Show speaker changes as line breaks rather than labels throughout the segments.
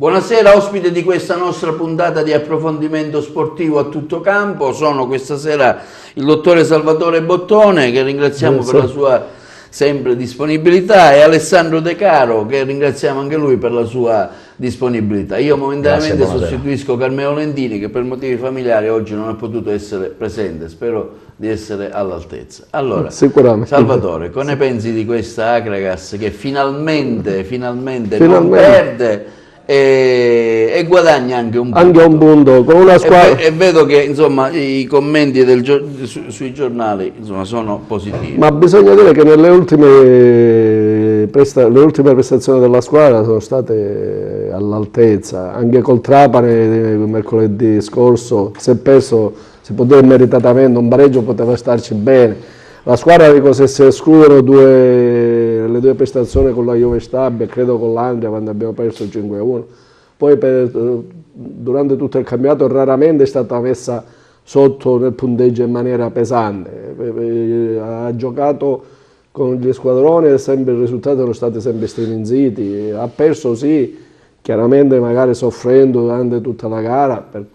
Buonasera, ospite di questa nostra puntata di approfondimento sportivo a tutto campo. Sono questa sera il dottore Salvatore Bottone, che ringraziamo per la sua sempre disponibilità, e Alessandro De Caro, che ringraziamo anche lui per la sua disponibilità. Io momentaneamente sostituisco Carmelo Lentini, che per motivi familiari oggi non ha potuto essere presente. Spero di essere all'altezza. Allora, Salvatore, cosa ne pensi di questa Akragas che finalmente non perde e guadagna anche un punto?
Anche un punto con una squadra.
E vedo che insomma i commenti sui giornali insomma sono positivi.
Ma bisogna dire che nelle ultime prestazioni della squadra sono state all'altezza. Anche col Trapani mercoledì scorso si è perso, si può dire meritatamente, un pareggio poteva starci bene. La squadra, dico, se si escludono le due prestazioni con la Juve Stabia, credo con l'Andria quando abbiamo perso 5-1, poi durante tutto il campionato raramente è stata messa sotto nel punteggio in maniera pesante. Ha giocato con gli squadroni e i risultati sono stati sempre striminziti. Ha perso sì, chiaramente magari soffrendo durante tutta la gara per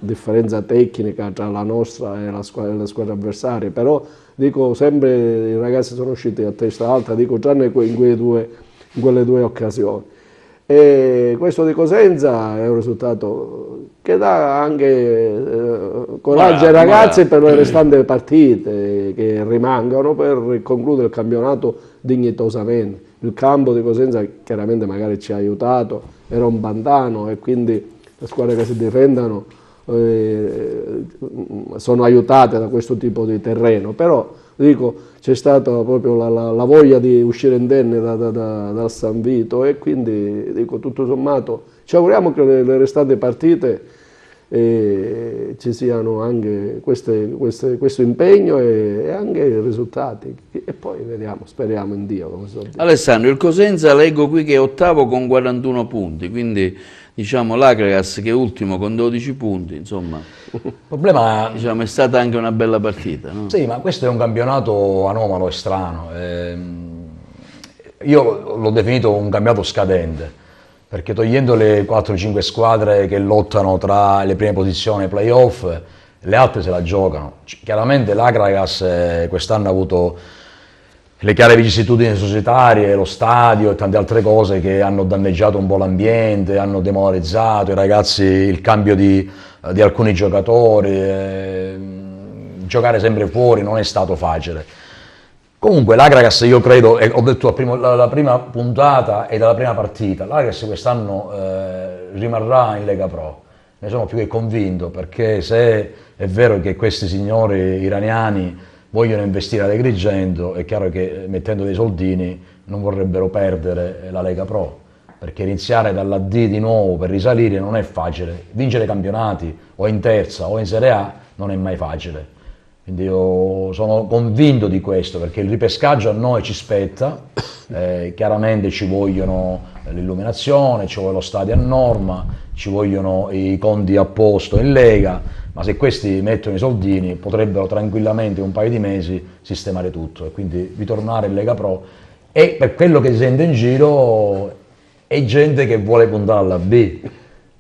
differenza tecnica tra la nostra e le squadre avversarie, però dico sempre i ragazzi sono usciti a testa alta, dico tranne in quelle due occasioni. E questo di Cosenza è un risultato che dà anche coraggio ai ragazzi per le restanti partite che rimangono per concludere il campionato dignitosamente. Il campo di Cosenza chiaramente magari ci ha aiutato, era un pantano e quindi le squadre che si difendono sono aiutate da questo tipo di terreno, però dico c'è stata proprio la voglia di uscire indenne dal San Vito e quindi dico tutto sommato ci auguriamo che le restanti partite ci siano anche questo impegno e anche i risultati e poi vediamo, speriamo in Dio. Come so dire.
Alessandro, il Cosenza leggo qui che è ottavo con 41 punti, quindi diciamo l'Akragas che è ultimo con 12 punti, insomma, il problema, diciamo, è stata anche una bella partita, no?
Sì, ma questo è un campionato anomalo e strano. Io l'ho definito un campionato scadente, perché togliendo le 4-5 squadre che lottano tra le prime posizioni e play-off, le altre se la giocano. Chiaramente l'Akragas quest'anno ha avuto le chiare vicissitudini societarie, lo stadio e tante altre cose che hanno danneggiato un po' l'ambiente, hanno demoralizzato i ragazzi, il cambio di alcuni giocatori, giocare sempre fuori non è stato facile. Comunque l'Akragas, io credo, e ho detto la prima puntata e dalla prima partita, l'Akragas quest'anno rimarrà in Lega Pro, ne sono più che convinto, perché se è vero che questi signori iraniani vogliono investire ad Agrigento, è chiaro che mettendo dei soldini non vorrebbero perdere la Lega Pro, perché iniziare dalla D di nuovo per risalire non è facile, vincere campionati o in terza o in Serie A non è mai facile, quindi io sono convinto di questo, perché il ripescaggio a noi ci spetta, chiaramente ci vogliono l'illuminazione, ci vuole lo stadio a norma, ci vogliono i conti a posto in Lega, ma se questi mettono i soldini potrebbero tranquillamente in un paio di mesi sistemare tutto e quindi ritornare in Lega Pro. E per quello che si sente in giro è gente che vuole puntare alla B,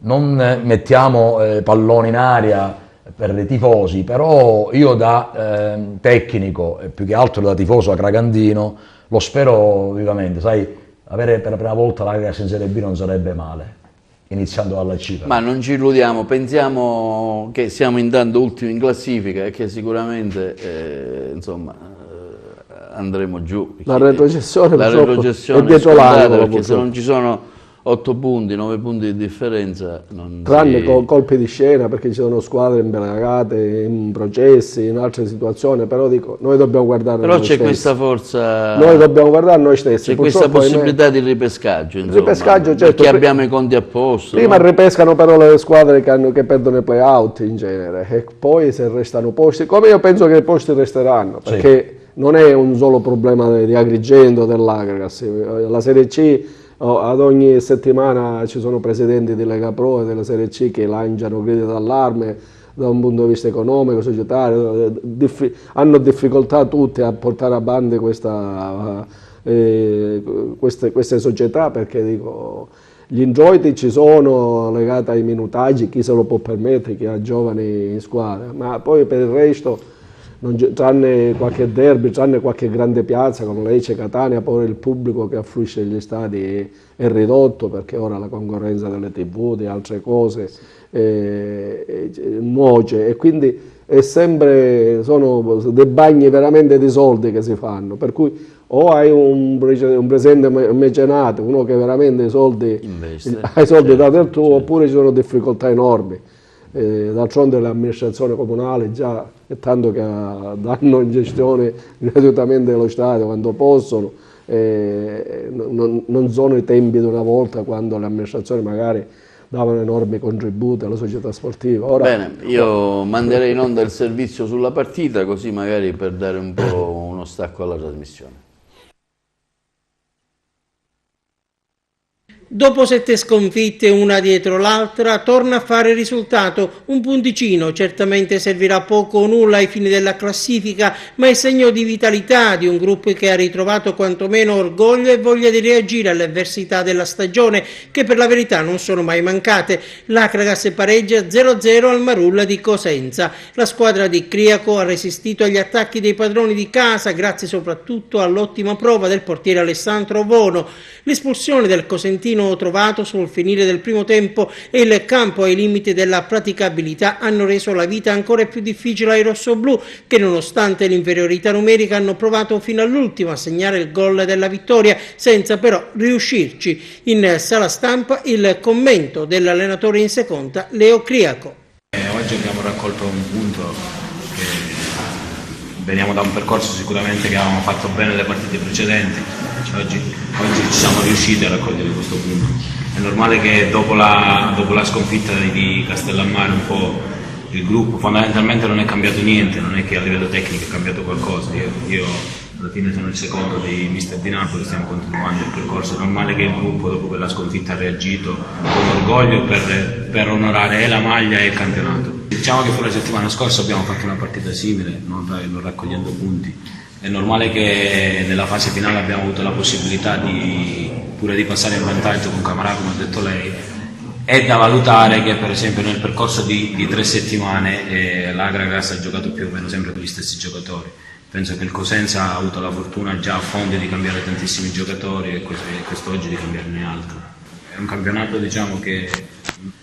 non mettiamo palloni in aria per i tifosi, però io da tecnico e più che altro da tifoso acragantino lo spero vivamente, sai, avere per la prima volta l'Akragas in Serie B non sarebbe male, iniziando dalla C.
Ma non ci illudiamo, pensiamo che siamo intanto ultimi in classifica e che sicuramente insomma andremo giù.
La retrocessione
è dietro l'angolo, perché se non ci sono 8 punti, 9 punti di differenza non
tranne con colpi di scena, perché ci sono squadre imbragate in processi, in altre situazioni, però dico, noi dobbiamo guardare
però c'è questa forza,
noi dobbiamo guardare noi stessi,
c'è questa possibilità di ripescaggio, insomma,
ripescaggio, certo,
perché abbiamo i conti a posto.
Prima ripescano però le squadre che perdono i play-out in genere e poi se restano posti, come io penso che i posti resteranno, perché sì, non è un solo problema di Agrigento, dell'Akragas, la Serie C ad ogni settimana ci sono presidenti di Lega Pro e della Serie C che lanciano gridi d'allarme da un punto di vista economico, societario, hanno difficoltà tutti a portare avanti queste società, perché dico, Gli introiti ci sono legati ai minutaggi, chi se lo può permettere, chi ha giovani in squadra, ma poi per il resto, tranne qualche derby, tranne qualche grande piazza come Lecce, Catania, poi il pubblico che affluisce negli stadi è ridotto perché ora la concorrenza delle TV, di altre cose, nuoce, e quindi sono dei bagni veramente di soldi che si fanno, per cui o hai un presidente mecenato, uno che veramente
Investe,
ha i soldi da del tuo,
certo.
oppure ci sono difficoltà enormi. D'altronde l'amministrazione comunale già è tanto che danno in gestione gratuitamente lo stadio quando possono, non sono i tempi di una volta quando le amministrazioni magari davano enormi contributi alla società sportiva. Ora,
Bene, io manderei in onda il servizio sulla partita, così magari per dare un po' uno stacco alla trasmissione.
Dopo 7 sconfitte una dietro l'altra, torna a fare risultato. Un punticino certamente servirà poco o nulla ai fini della classifica, ma è segno di vitalità di un gruppo che ha ritrovato quantomeno orgoglio e voglia di reagire alle avversità della stagione, che per la verità non sono mai mancate. L'Acragas pareggia 0-0 al Marulla di Cosenza. La squadra di Criaco ha resistito agli attacchi dei padroni di casa, grazie soprattutto all'ottima prova del portiere Alessandro Vono. L'espulsione del cosentino trovato sul finire del primo tempo e il campo ai limiti della praticabilità hanno reso la vita ancora più difficile ai rossoblù, che nonostante l'inferiorità numerica hanno provato fino all'ultimo a segnare il gol della vittoria, senza però riuscirci. In sala stampa il commento dell'allenatore in seconda, Leo Criaco.
Oggi abbiamo raccolto un punto, veniamo da un percorso sicuramente che avevamo fatto bene le partite precedenti. Oggi ci siamo riusciti a raccogliere questo punto. È normale che dopo la sconfitta di Castellammare un po' il gruppo fondamentalmente non è cambiato niente, non è che a livello tecnico è cambiato qualcosa. Io alla fine sono il secondo di Mister di Napoli, stiamo continuando il percorso. È normale che il gruppo dopo quella sconfitta ha reagito con orgoglio per onorare la maglia e il campionato. Diciamo che pure la settimana scorsa abbiamo fatto una partita simile, non raccogliendo punti. È normale che nella fase finale abbiamo avuto la possibilità pure di passare in vantaggio con Camarà, come ha detto lei. È da valutare che per esempio nel percorso di 3 settimane l'Acragas ha giocato più o meno sempre con gli stessi giocatori. Penso che il Cosenza ha avuto la fortuna già a fondo di cambiare tantissimi giocatori e quest'oggi di cambiarne altri. È un campionato, diciamo, che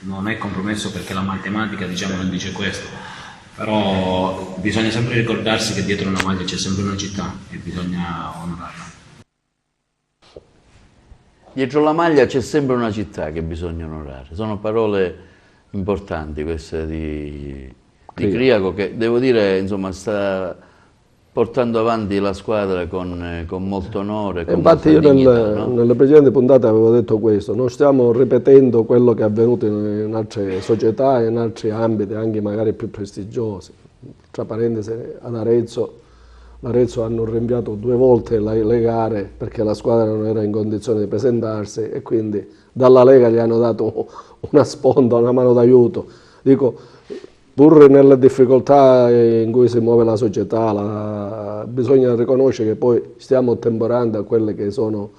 non è compromesso perché la matematica, diciamo, non dice questo. Però bisogna sempre ricordarsi che dietro una maglia c'è sempre una città e bisogna onorarla.
Dietro la maglia c'è sempre una città che bisogna onorare. Sono parole importanti queste di Criaco, che devo dire, insomma, sta portando avanti la squadra con molto onore. Con
infatti io
dignità,
nelle precedenti puntate avevo detto questo, non stiamo ripetendo quello che è avvenuto in altre società e in altri ambiti, anche magari più prestigiosi. Tra parentesi, ad l'Arezzo hanno rinviato 2 volte le gare perché la squadra non era in condizione di presentarsi e quindi dalla Lega gli hanno dato una sponda, una mano d'aiuto. Dico, pur nelle difficoltà in cui si muove la società, bisogna riconoscere che poi stiamo ottemperando a quelli che sono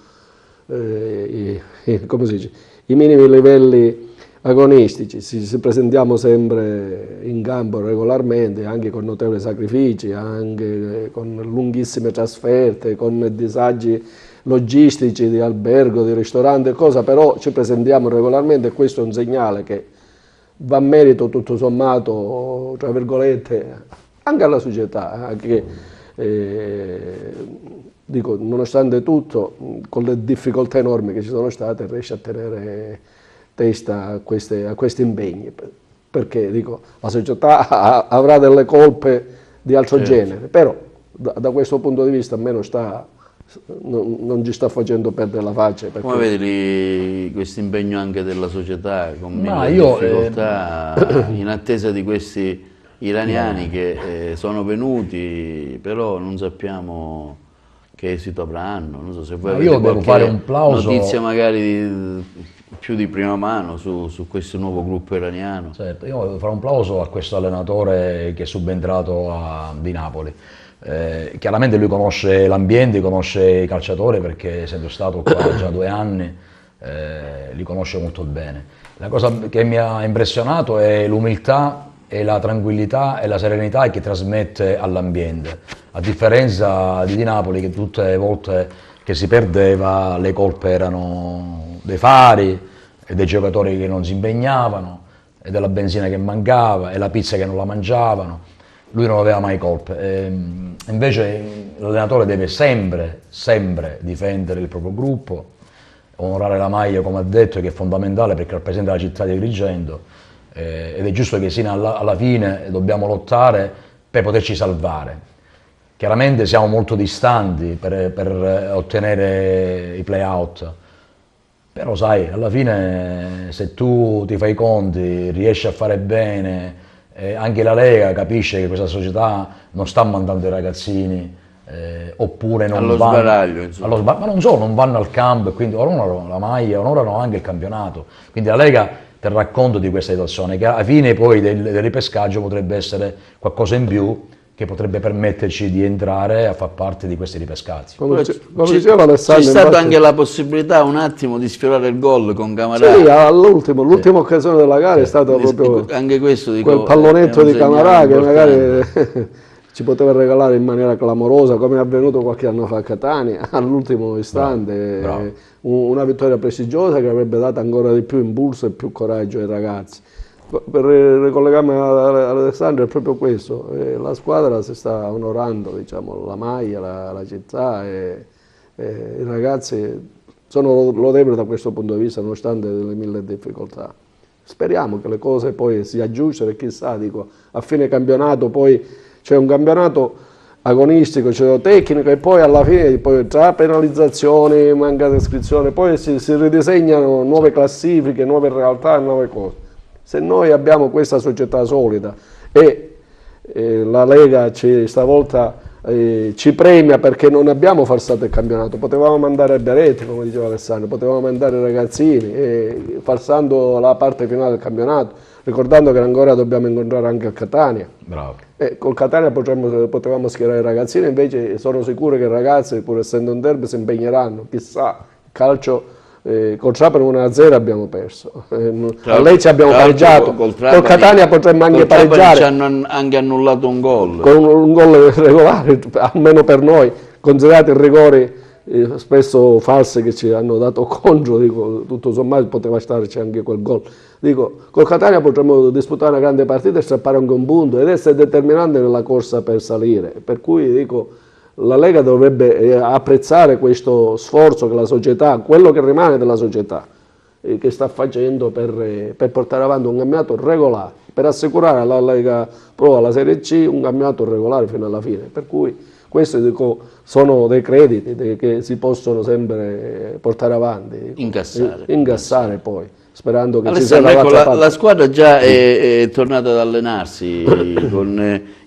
come si dice, i minimi livelli agonistici. Ci presentiamo sempre in campo regolarmente, anche con notevoli sacrifici, anche con lunghissime trasferte, con disagi logistici di albergo, di ristorante, cosa, però ci presentiamo regolarmente e questo è un segnale che va a merito tutto sommato, tra virgolette, anche alla società, che dico, nonostante tutto, con le difficoltà enormi che ci sono state, riesce a tenere testa a questi impegni, perché dico, la società avrà delle colpe di altro genere, però da questo punto di vista almeno non ci sta facendo perdere la faccia.
Come vedi questo impegno anche della società con mille
io,
difficoltà in attesa di questi iraniani che sono venuti, però non sappiamo che esito avranno. Non so se voi avete
devo fare un plauso,
notizia magari più di prima mano su questo nuovo gruppo iraniano.
Certo, io voglio fare un plauso a questo allenatore che è subentrato di Napoli. Chiaramente lui conosce l'ambiente, conosce i calciatori perché essendo stato qua già 2 anni li conosce molto bene. La cosa che mi ha impressionato è l'umiltà e la tranquillità e la serenità che trasmette all'ambiente, a differenza di Napoli, che tutte le volte che si perdeva le colpe erano dei fari e dei giocatori che non si impegnavano e della benzina che mancava e la pizza che non la mangiavano. Lui non aveva mai colpe. Invece l'allenatore deve sempre difendere il proprio gruppo, onorare la maglia, come ha detto, che è fondamentale perché rappresenta la città di Agrigento, ed è giusto che sino alla fine dobbiamo lottare per poterci salvare. Chiaramente siamo molto distanti per ottenere i play-out, però sai, alla fine se tu ti fai i conti, riesci a fare bene, anche la Lega capisce che questa società non sta mandando i ragazzini oppure non
allo
vanno
sbaraglio, insomma.
ma non solo, non vanno al campo e quindi onorano la maglia, onorano anche il campionato. Quindi la Lega terrà conto di questa situazione, che alla fine poi del ripescaggio potrebbe essere qualcosa in più che potrebbe permetterci di entrare a far parte di questi ripescati.
Come
C'è
diceva Alessandro,
stata
infatti,
anche la possibilità un attimo di sfiorare il gol con Camarà.
sì, l'ultima occasione della gara è stata proprio
Anche questo, dico,
quel pallonetto
è un
di Camarà che
segnale
magari ci poteva regalare in maniera clamorosa, come è avvenuto qualche anno fa a Catania, all'ultimo istante.
Bravo.
Una vittoria prestigiosa che avrebbe dato ancora di più impulso e più coraggio ai ragazzi. Per ricollegarmi all'Alessandro è proprio questo, la squadra si sta onorando, diciamo, la maglia, la città, e i ragazzi sono lodevoli da questo punto di vista nonostante le mille difficoltà. Speriamo che le cose poi si aggiustino e chissà, dico, a fine campionato poi c'è un campionato agonistico, c'è tecnico e poi alla fine poi tra penalizzazioni, mancata iscrizione, poi si ridisegnano nuove classifiche, nuove realtà e nuove cose. Se noi abbiamo questa società solida e la Lega stavolta ci premia perché non abbiamo falsato il campionato, potevamo mandare a Beretti, come diceva Alessandro, potevamo mandare i ragazzini falsando la parte finale del campionato, ricordando che ancora dobbiamo incontrare anche il Catania.
Bravo.
Col Catania potevamo schierare i ragazzini, invece sono sicuro che i ragazzi, pur essendo un derby, si impegneranno, chissà, calcio. Col Trapani 1-0 abbiamo perso, a Lecce abbiamo pareggiato, col Catania potremmo anche pareggiare.
Ci hanno anche annullato un gol.
Con un gol regolare, almeno per noi, considerati i rigori spesso falsi che ci hanno dato contro, dico, tutto sommato poteva starci anche quel gol. Dico, col Catania potremmo disputare una grande partita e strappare anche un punto ed essere determinante nella corsa per salire, per cui dico, la Lega dovrebbe apprezzare questo sforzo che la società, quello che rimane della società, che sta facendo per portare avanti un campionato regolare, per assicurare alla Lega Pro, alla Serie C, un campionato regolare fino alla fine. Per cui questi, dico, sono dei crediti che si possono sempre portare avanti, incassare poi, sperando che ci sia
Alessandro,
dall'altra
ecco,
parte.
la squadra già è tornata ad allenarsi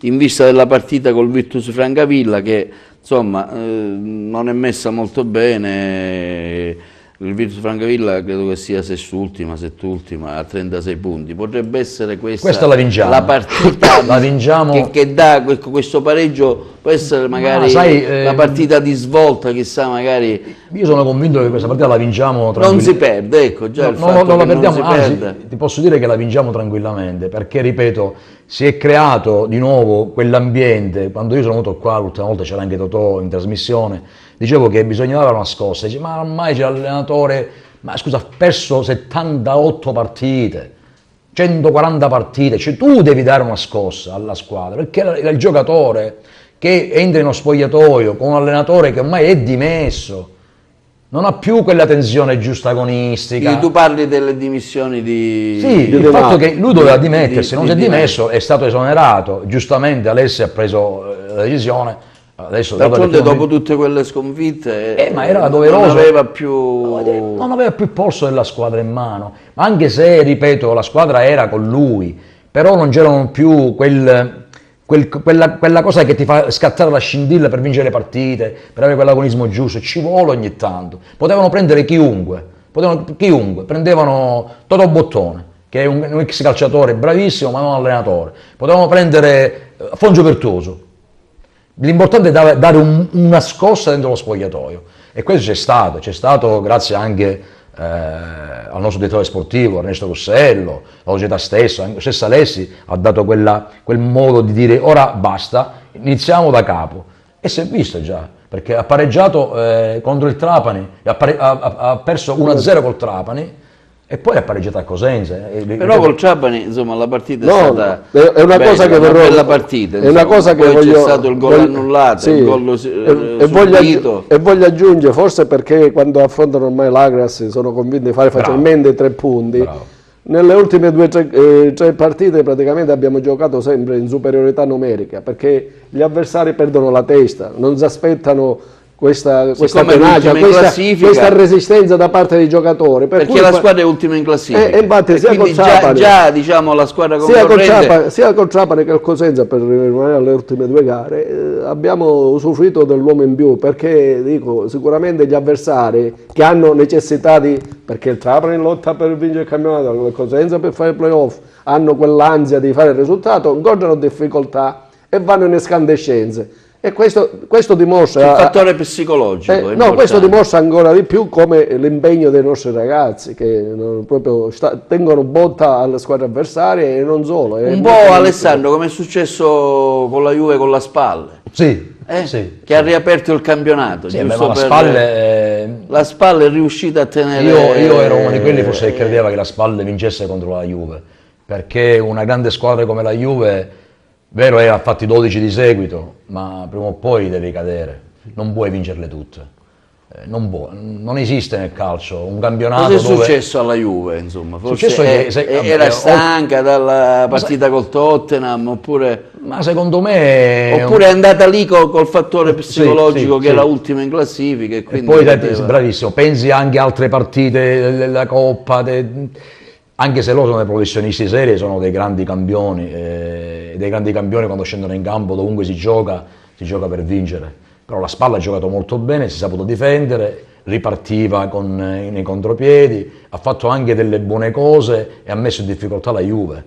in vista della partita col Virtus Francavilla che insomma non è messa molto bene. Il Virtus Francavilla credo che sia settultima a 36 punti. Potrebbe essere questa
la vinciamo.
La partita
la vinciamo.
che dà questo pareggio, può essere magari la partita di svolta, chissà, magari.
Io sono convinto che questa partita la vinciamo tranquillamente.
Non si perde, ecco, già il fatto
non la
che
perdiamo,
non si
anzi,
perde.
ti posso dire che la vinciamo tranquillamente, perché ripeto, si è creato di nuovo quell'ambiente. Quando io sono venuto qua l'ultima volta, c'era anche Totò in trasmissione, dicevo che bisognava dare una scossa, dice, ma ormai c'è l'allenatore, ma scusa, ha perso 78 partite, 140 partite, cioè tu devi dare una scossa alla squadra, perché il giocatore che entra in uno spogliatoio con un allenatore che ormai è dimesso, non ha più quella tensione giusta agonistica.
Quindi tu parli delle dimissioni di...
Sì, il fatto che lui doveva dimettersi, non si è dimesso, è stato esonerato, giustamente Alessia ha preso la decisione. Adesso,
d'altronde dopo tutte quelle sconfitte
ma era doveroso,
non aveva più
il polso della squadra in mano, ma anche se, ripeto, la squadra era con lui, però non c'erano più quella cosa che ti fa scattare la scintilla per vincere le partite, per avere quell'agonismo giusto, ci vuole ogni tanto. Potevano prendere chiunque, prendevano Totò Bottone, che è un ex calciatore bravissimo ma non allenatore, potevano prendere Fongio Pertuoso. L'importante è dare una scossa dentro lo spogliatoio e questo c'è stato grazie anche al nostro direttore sportivo Ernesto Russello, la società stessa, anche stessa Alessi ha dato quel modo di dire ora basta, iniziamo da capo, e si è visto già, perché ha pareggiato contro il Trapani, ha perso 1-0 col Trapani e poi ha pareggiato a Cosenza.
Però col Trapani, insomma, la partita è
No,
stata
è una
bella,
cosa che
una
vorrei-
bella partita,
è una cosa che
poi
voglio,
c'è stato il gol annullato,
sì,
il gol subito.
e voglio aggiungere, forse perché quando affrontano ormai l'Agras sono convinti di fare facilmente 3 punti.
Bravo.
Nelle ultime 3 partite praticamente abbiamo giocato sempre in superiorità numerica, perché gli avversari perdono la testa, non si aspettano questa
Siccome
tenacia,
l'ultima in classifica-
questa resistenza da parte dei giocatori. Per
Perché
cui
la squadra è ultima in classifica.
infatti
E
sia
quindi
col Trapani-
già diciamo la squadra
sia
concorrente
col Trapani che col Cosenza, per rimanere alle ultime 2 gare, abbiamo usufruito dell'uomo in più, perché dico, sicuramente gli avversari che hanno necessità perché il Trapani lotta per vincere il campionato, il Cosenza per fare i playoff, hanno quell'ansia di fare il risultato, incontrano difficoltà e vanno in escandescenze. E questo dimostra...
il fattore psicologico. è
no,
importante.
questo dimostra ancora di più come l'impegno dei nostri ragazzi, che proprio tengono botta alle squadre avversarie e non solo.
Un po' Alessandro, come è successo con la Juve con la Spalle,
Sì, sì.
che ha riaperto il campionato.
Sì,
giusto
ma la
per-
Spalle...
la Spalle è riuscita a tenere...
Io ero uno di quelli forse che credeva che la Spalle vincesse contro la Juve, perché una grande squadra come la Juve, vero ha fatti 12 di seguito, ma prima o poi devi cadere, non puoi vincerle tutte. Non esiste nel calcio un campionato
Cosa è
dove...
successo alla Juve, insomma? Forse
Successo che
era stanca dalla partita col Tottenham, oppure
Ma secondo me...
è andata lì col fattore psicologico
sì,
che
sì.
era ultima in classifica e
E
quindi
poi,
poteva-
bravissimo, pensi anche a altre partite della Coppa, anche se loro sono dei professionisti seri, sono dei grandi campioni, e dei grandi campioni quando scendono in campo, dovunque si gioca per vincere. Però la Spalla ha giocato molto bene, si è saputo difendere, ripartiva nei contropiedi, ha fatto anche delle buone cose e ha messo in difficoltà la Juve.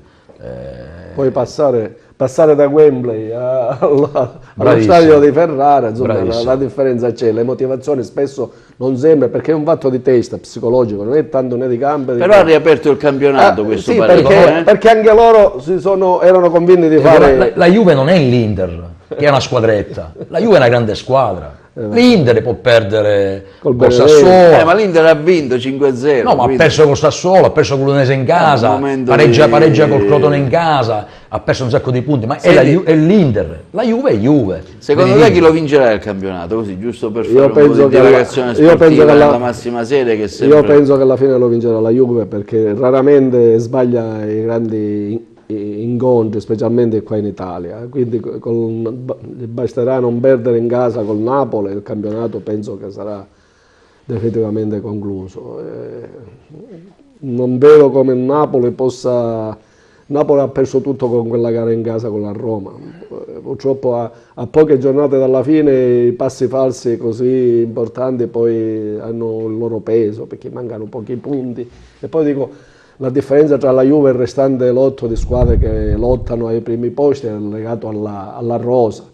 Poi passare da Wembley allo
Bravissimo.
stadio di Ferrara, insomma,
Bravissimo.
la differenza c'è, le motivazioni spesso non sempre, perché è un fatto di testa psicologico, non è tanto né di campo.
Però ha riaperto il campionato questo
sì,
pareggio,
perché anche loro erano convinti di fare...
La Juve non è l'Inter, che è una squadretta, la Juve è una grande squadra. L'Inter può perdere
Col
col
Benevento.
Sassuolo,
ma l'Inter ha vinto 5-0.
no, ma ha
quindi-
perso col Sassuolo, ha perso con l'Udinese in casa,
un momento
pareggia col Crotone in casa, ha perso un sacco di punti, ma è l'Inter, la Juve è Juve.
Secondo
Devi
te chi
vincere.
lo vincerà il campionato? Così, giusto per
Io
fare un po'
penso
di
che
divagazione
io penso
sportiva
che
nella massima serie, che sempre...
Io penso che alla fine lo vincerà la Juve, perché raramente sbaglia i grandi incontri, specialmente qua in Italia, quindi basterà non perdere in casa col Napoli e il campionato penso che sarà definitivamente concluso. Non vedo come il Napoli ha perso tutto con quella gara in casa con la Roma. Purtroppo a poche giornate dalla fine i passi falsi così importanti poi hanno il loro peso, perché mancano pochi punti. E poi dico, la differenza tra la Juve e il restante lotto di squadre che lottano ai primi posti è legato alla rosa.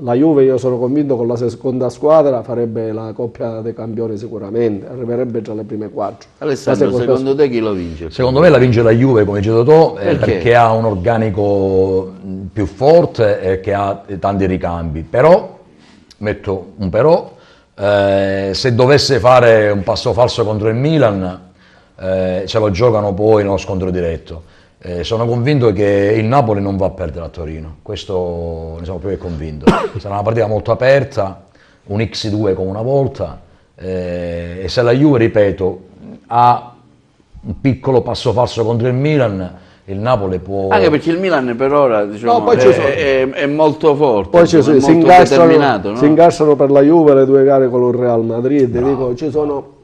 La Juve, io sono convinto, con la seconda squadra farebbe la Coppa dei Campioni sicuramente, arriverebbe tra le prime 4.
Alessandro, secondo te chi lo vince?
Secondo me la vince la Juve, come dicevo tu,
Perché?
perché ha un organico più forte e che ha tanti ricambi. Però, metto un però, se dovesse fare un passo falso contro il Milan, ce lo giocano poi nello scontro diretto. Sono convinto che il Napoli non va a perdere a Torino, questo ne sono più che convinto. Sarà una partita molto aperta, un X2 come una volta, e se la Juve, ripeto, ha un piccolo passo falso contro il Milan, il Napoli può...
Anche perché il Milan per ora, diciamo,
No, poi ci sono-
è molto forte,
Poi
insomma, è molto determinato, no?
si incastrano per la Juve le 2 gare con il Real Madrid, dico, ci sono,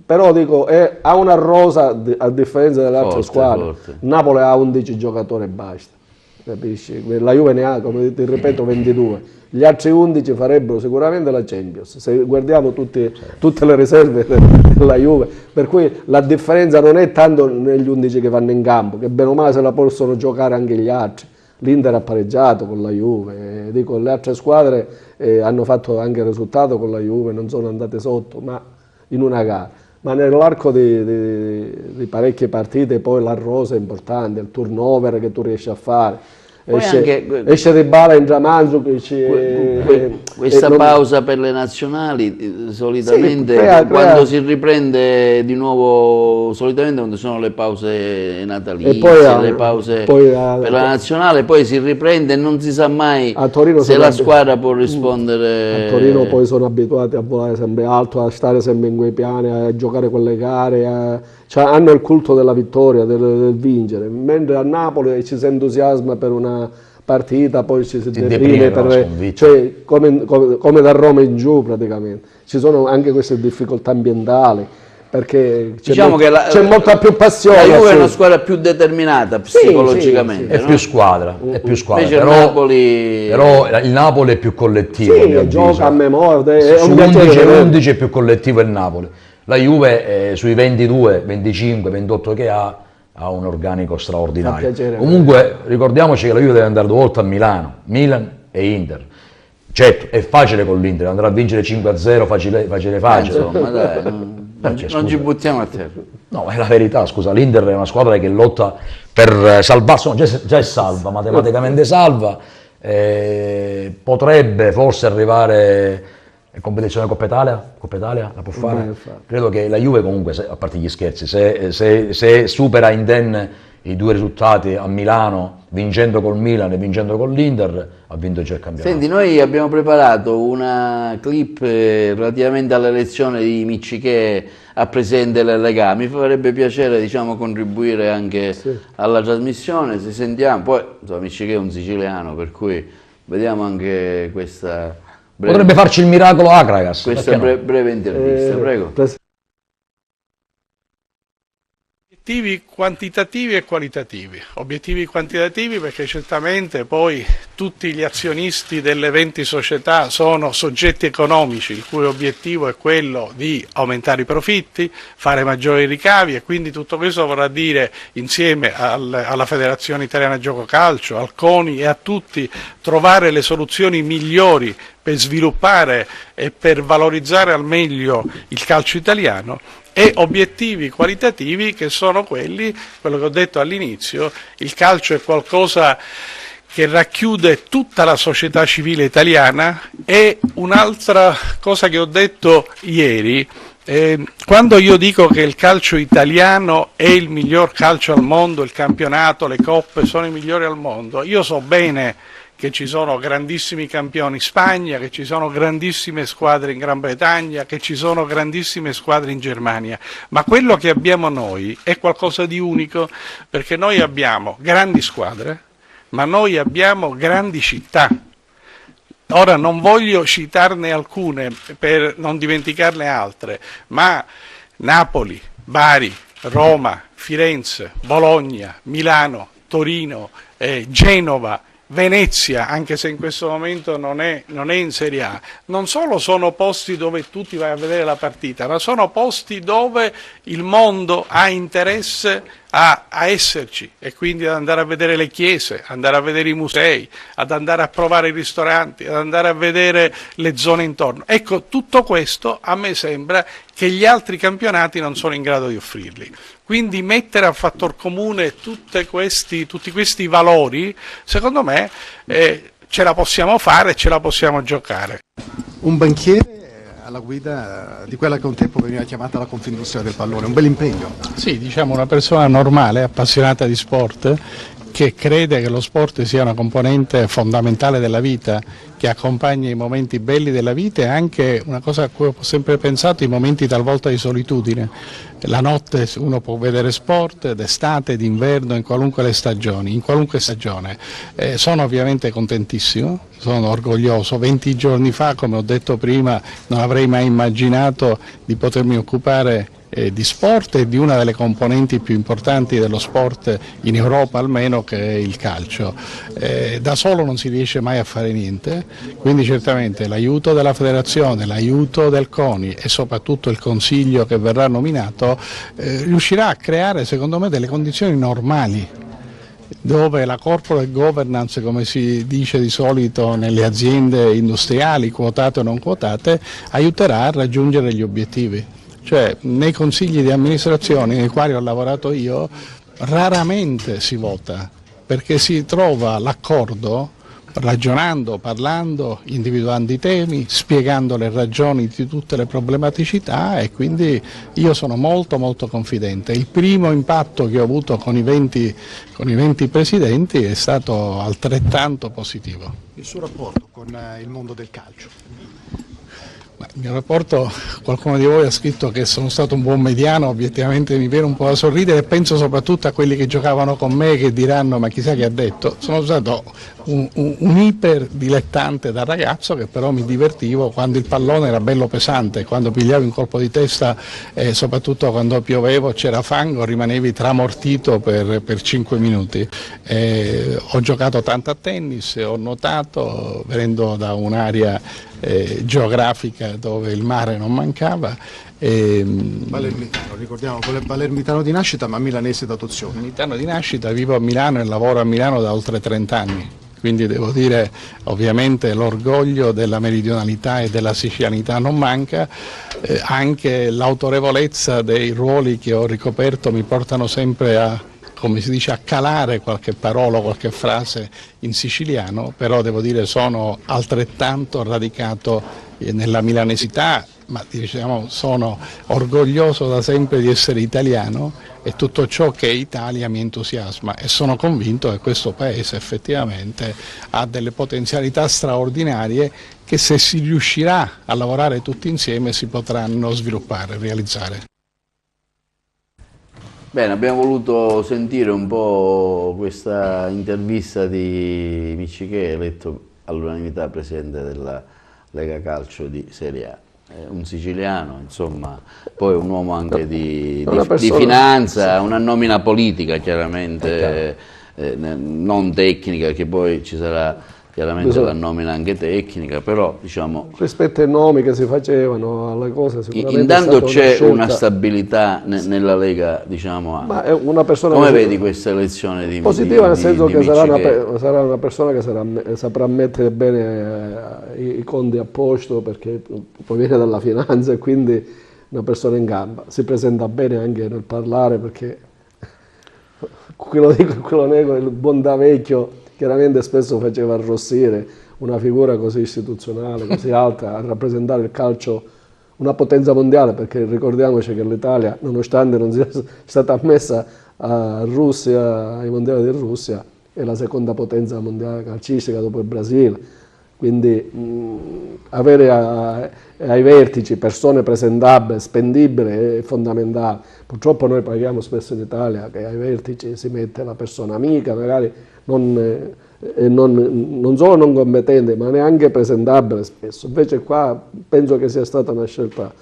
però dico, ha una rosa a differenza delle altre
Forte,
squadre.
forte.
Napoli ha 11 giocatori e basta, capisci? La Juve ne ha, come ti ripeto, 22. Gli altri 11 farebbero sicuramente la Champions, se guardiamo tutte le riserve della Juve, per cui la differenza non è tanto negli 11 che vanno in campo, che bene o male se la possono giocare anche gli altri. L'Inter ha pareggiato con la Juve, dico, le altre squadre hanno fatto anche il risultato con la Juve, non sono andate sotto, ma in una gara. ma nell'arco di parecchie partite poi la rosa è importante, il turnover che tu riesci a fare. Esce Di Bala, entra Mandzukic.
Questa pausa per le nazionali, solitamente quando si riprende di nuovo, solitamente quando sono le pause natalizie, le pause per la nazionale, poi si riprende e non si sa mai se la squadra può rispondere.
A Torino poi sono abituati a volare sempre alto, a stare sempre in quei piani, a giocare quelle gare, cioè hanno il culto della vittoria, del vincere, mentre a Napoli ci si entusiasma per una partita, poi ci si deprime, cioè, come da Roma in giù praticamente. Ci sono anche queste difficoltà ambientali, perché c'è molta più passione.
La Juve è una squadra più determinata psicologicamente.
È più squadra, è più squadra.
Invece
però il Napoli è più collettivo.
Sì, gioca a memoria.
Su 11 è più collettivo il Napoli. La Juve sui 22, 25, 28 che ha un organico straordinario. Comunque ricordiamoci che la Juve deve andare 2 volte a Milano, Milan e Inter. Certo, è facile con l'Inter, andrà a vincere 5-0 facile.
Insomma, dai, non ci buttiamo a terra.
No, è la verità, scusa, l'Inter è una squadra che lotta per salvarsi, no, già è salva, matematicamente salva, potrebbe forse arrivare in competizione Coppa Italia, la può fare? Credo che la Juve comunque, a parte gli scherzi, se supera indenne i 2 risultati a Milano, vincendo col Milan e vincendo con l'Inter, ha vinto già il campionato.
Senti, noi abbiamo preparato una clip relativamente all'elezione di Miccichè a presidente della Lega. Mi farebbe piacere, diciamo, contribuire anche alla trasmissione, se sentiamo. Poi, insomma, Miccichè è un siciliano, per cui vediamo anche questa
potrebbe farci il miracolo Akragas.
Questa breve intervista, prego.
Obiettivi quantitativi e qualitativi. Obiettivi quantitativi perché certamente poi tutti gli azionisti delle 20 società sono soggetti economici il cui obiettivo è quello di aumentare i profitti, fare maggiori ricavi, e quindi tutto questo vorrà dire, insieme alla Federazione Italiana Gioco Calcio, al CONI e a tutti, trovare le soluzioni migliori per sviluppare e per valorizzare al meglio il calcio italiano, e obiettivi qualitativi che sono quello che ho detto all'inizio. Il calcio è qualcosa che racchiude tutta la società civile italiana, e un'altra cosa che ho detto ieri, quando io dico che il calcio italiano è il miglior calcio al mondo, il campionato, le coppe sono i migliori al mondo, io so bene che ci sono grandissimi campioni in Spagna, che ci sono grandissime squadre in Gran Bretagna, che ci sono grandissime squadre in Germania, ma quello che abbiamo noi è qualcosa di unico, perché noi abbiamo grandi squadre, ma noi abbiamo grandi città. Ora non voglio citarne alcune per non dimenticarne altre, ma Napoli, Bari, Roma, Firenze, Bologna, Milano, Torino, Genova, Venezia, anche se in questo momento non è in Serie A, non solo sono posti dove tu ti vai a vedere la partita, ma sono posti dove il mondo ha interesse a esserci, e quindi ad andare a vedere le chiese, andare a vedere i musei, ad andare a provare i ristoranti, ad andare a vedere le zone intorno. Ecco, tutto questo a me sembra che gli altri campionati non sono in grado di offrirli. Quindi mettere a fattor comune tutti questi valori, secondo me ce la possiamo fare e ce la possiamo giocare.
Un banchiere alla guida di quella che un tempo veniva chiamata la Confindustria del pallone, un bel impegno.
Sì, diciamo una persona normale, appassionata di sport, che crede che lo sport sia una componente fondamentale della vita, che accompagna i momenti belli della vita, e anche una cosa a cui ho sempre pensato, i momenti talvolta di solitudine. La notte uno può vedere sport d'estate, d'inverno, in qualunque stagione. Sono ovviamente contentissimo, sono orgoglioso. 20 giorni fa, come ho detto prima, non avrei mai immaginato di potermi occupare di sport e di una delle componenti più importanti dello sport in Europa, almeno, che è il calcio. Da solo non si riesce mai a fare niente, quindi certamente l'aiuto della federazione, l'aiuto del CONI e soprattutto il consiglio che verrà nominato riuscirà a creare, secondo me, delle condizioni normali, dove la corporate governance, come si dice di solito nelle aziende industriali, quotate o non quotate, aiuterà a raggiungere gli obiettivi. Cioè, nei consigli di amministrazione nei quali ho lavorato io, raramente si vota, perché si trova l'accordo ragionando, parlando, individuando i temi, spiegando le ragioni di tutte le problematicità, e quindi io sono molto confidente. Il primo impatto che ho avuto con i 20 presidenti è stato altrettanto positivo.
Il suo rapporto con il mondo del calcio?
Il mio rapporto, qualcuno di voi ha scritto che sono stato un buon mediano, obiettivamente mi viene un po' da sorridere, e penso soprattutto a quelli che giocavano con me che diranno ma chissà che ha detto. Sono stato un iper dilettante da ragazzo, che però mi divertivo quando il pallone era bello pesante, quando pigliavi un colpo di testa, soprattutto quando piovevo, c'era fango, rimanevi tramortito per 5 minuti. Ho giocato tanto a tennis, ho nuotato, venendo da un'area geografica dove il mare non mancava.
Palermitano, ricordiamo, palermitano di nascita ma milanese d'adozione.
Palermitano di nascita, vivo a Milano e lavoro a Milano da oltre 30 anni. Quindi devo dire, ovviamente l'orgoglio della meridionalità e della sicilianità non manca, anche l'autorevolezza dei ruoli che ho ricoperto mi portano sempre a, come si dice, a calare qualche parola, qualche frase in siciliano, però devo dire sono altrettanto radicato nella milanesità, ma diciamo sono orgoglioso da sempre di essere italiano, e tutto ciò che è Italia mi entusiasma, e sono convinto che questo Paese effettivamente ha delle potenzialità straordinarie che, se si riuscirà a lavorare tutti insieme, si potranno sviluppare, realizzare.
Bene, abbiamo voluto sentire un po' questa intervista di Miccichè, eletto all'unanimità presidente della Lega Calcio di Serie A. Un siciliano, insomma, poi un uomo anche di finanza, una nomina politica chiaramente, non tecnica, che poi ci sarà chiaramente la nomina anche tecnica, però diciamo...
Rispetto ai nomi che si facevano, alle cose, sicuramente
intanto c'è una stabilità nella Lega, diciamo.
Ma è una persona
come vedi questa elezione di
positiva, nel senso che
sarà
una persona che saprà mettere bene i conti a posto, perché proviene dalla finanza e quindi una persona in gamba. Si presenta bene anche nel parlare, perché quello dico e quello nego, il buon da vecchio chiaramente spesso faceva arrossire una figura così istituzionale, così alta, a rappresentare il calcio, una potenza mondiale, perché ricordiamoci che l'Italia, nonostante non sia stata ammessa a Russia, ai mondiali di Russia, è la seconda potenza mondiale calcistica dopo il Brasile. Quindi avere ai vertici persone presentabili, spendibili è fondamentale. Purtroppo noi paghiamo spesso in Italia che ai vertici si mette la persona amica, magari non solo non competente, ma neanche presentabile spesso. Invece qua penso che sia stata una scelta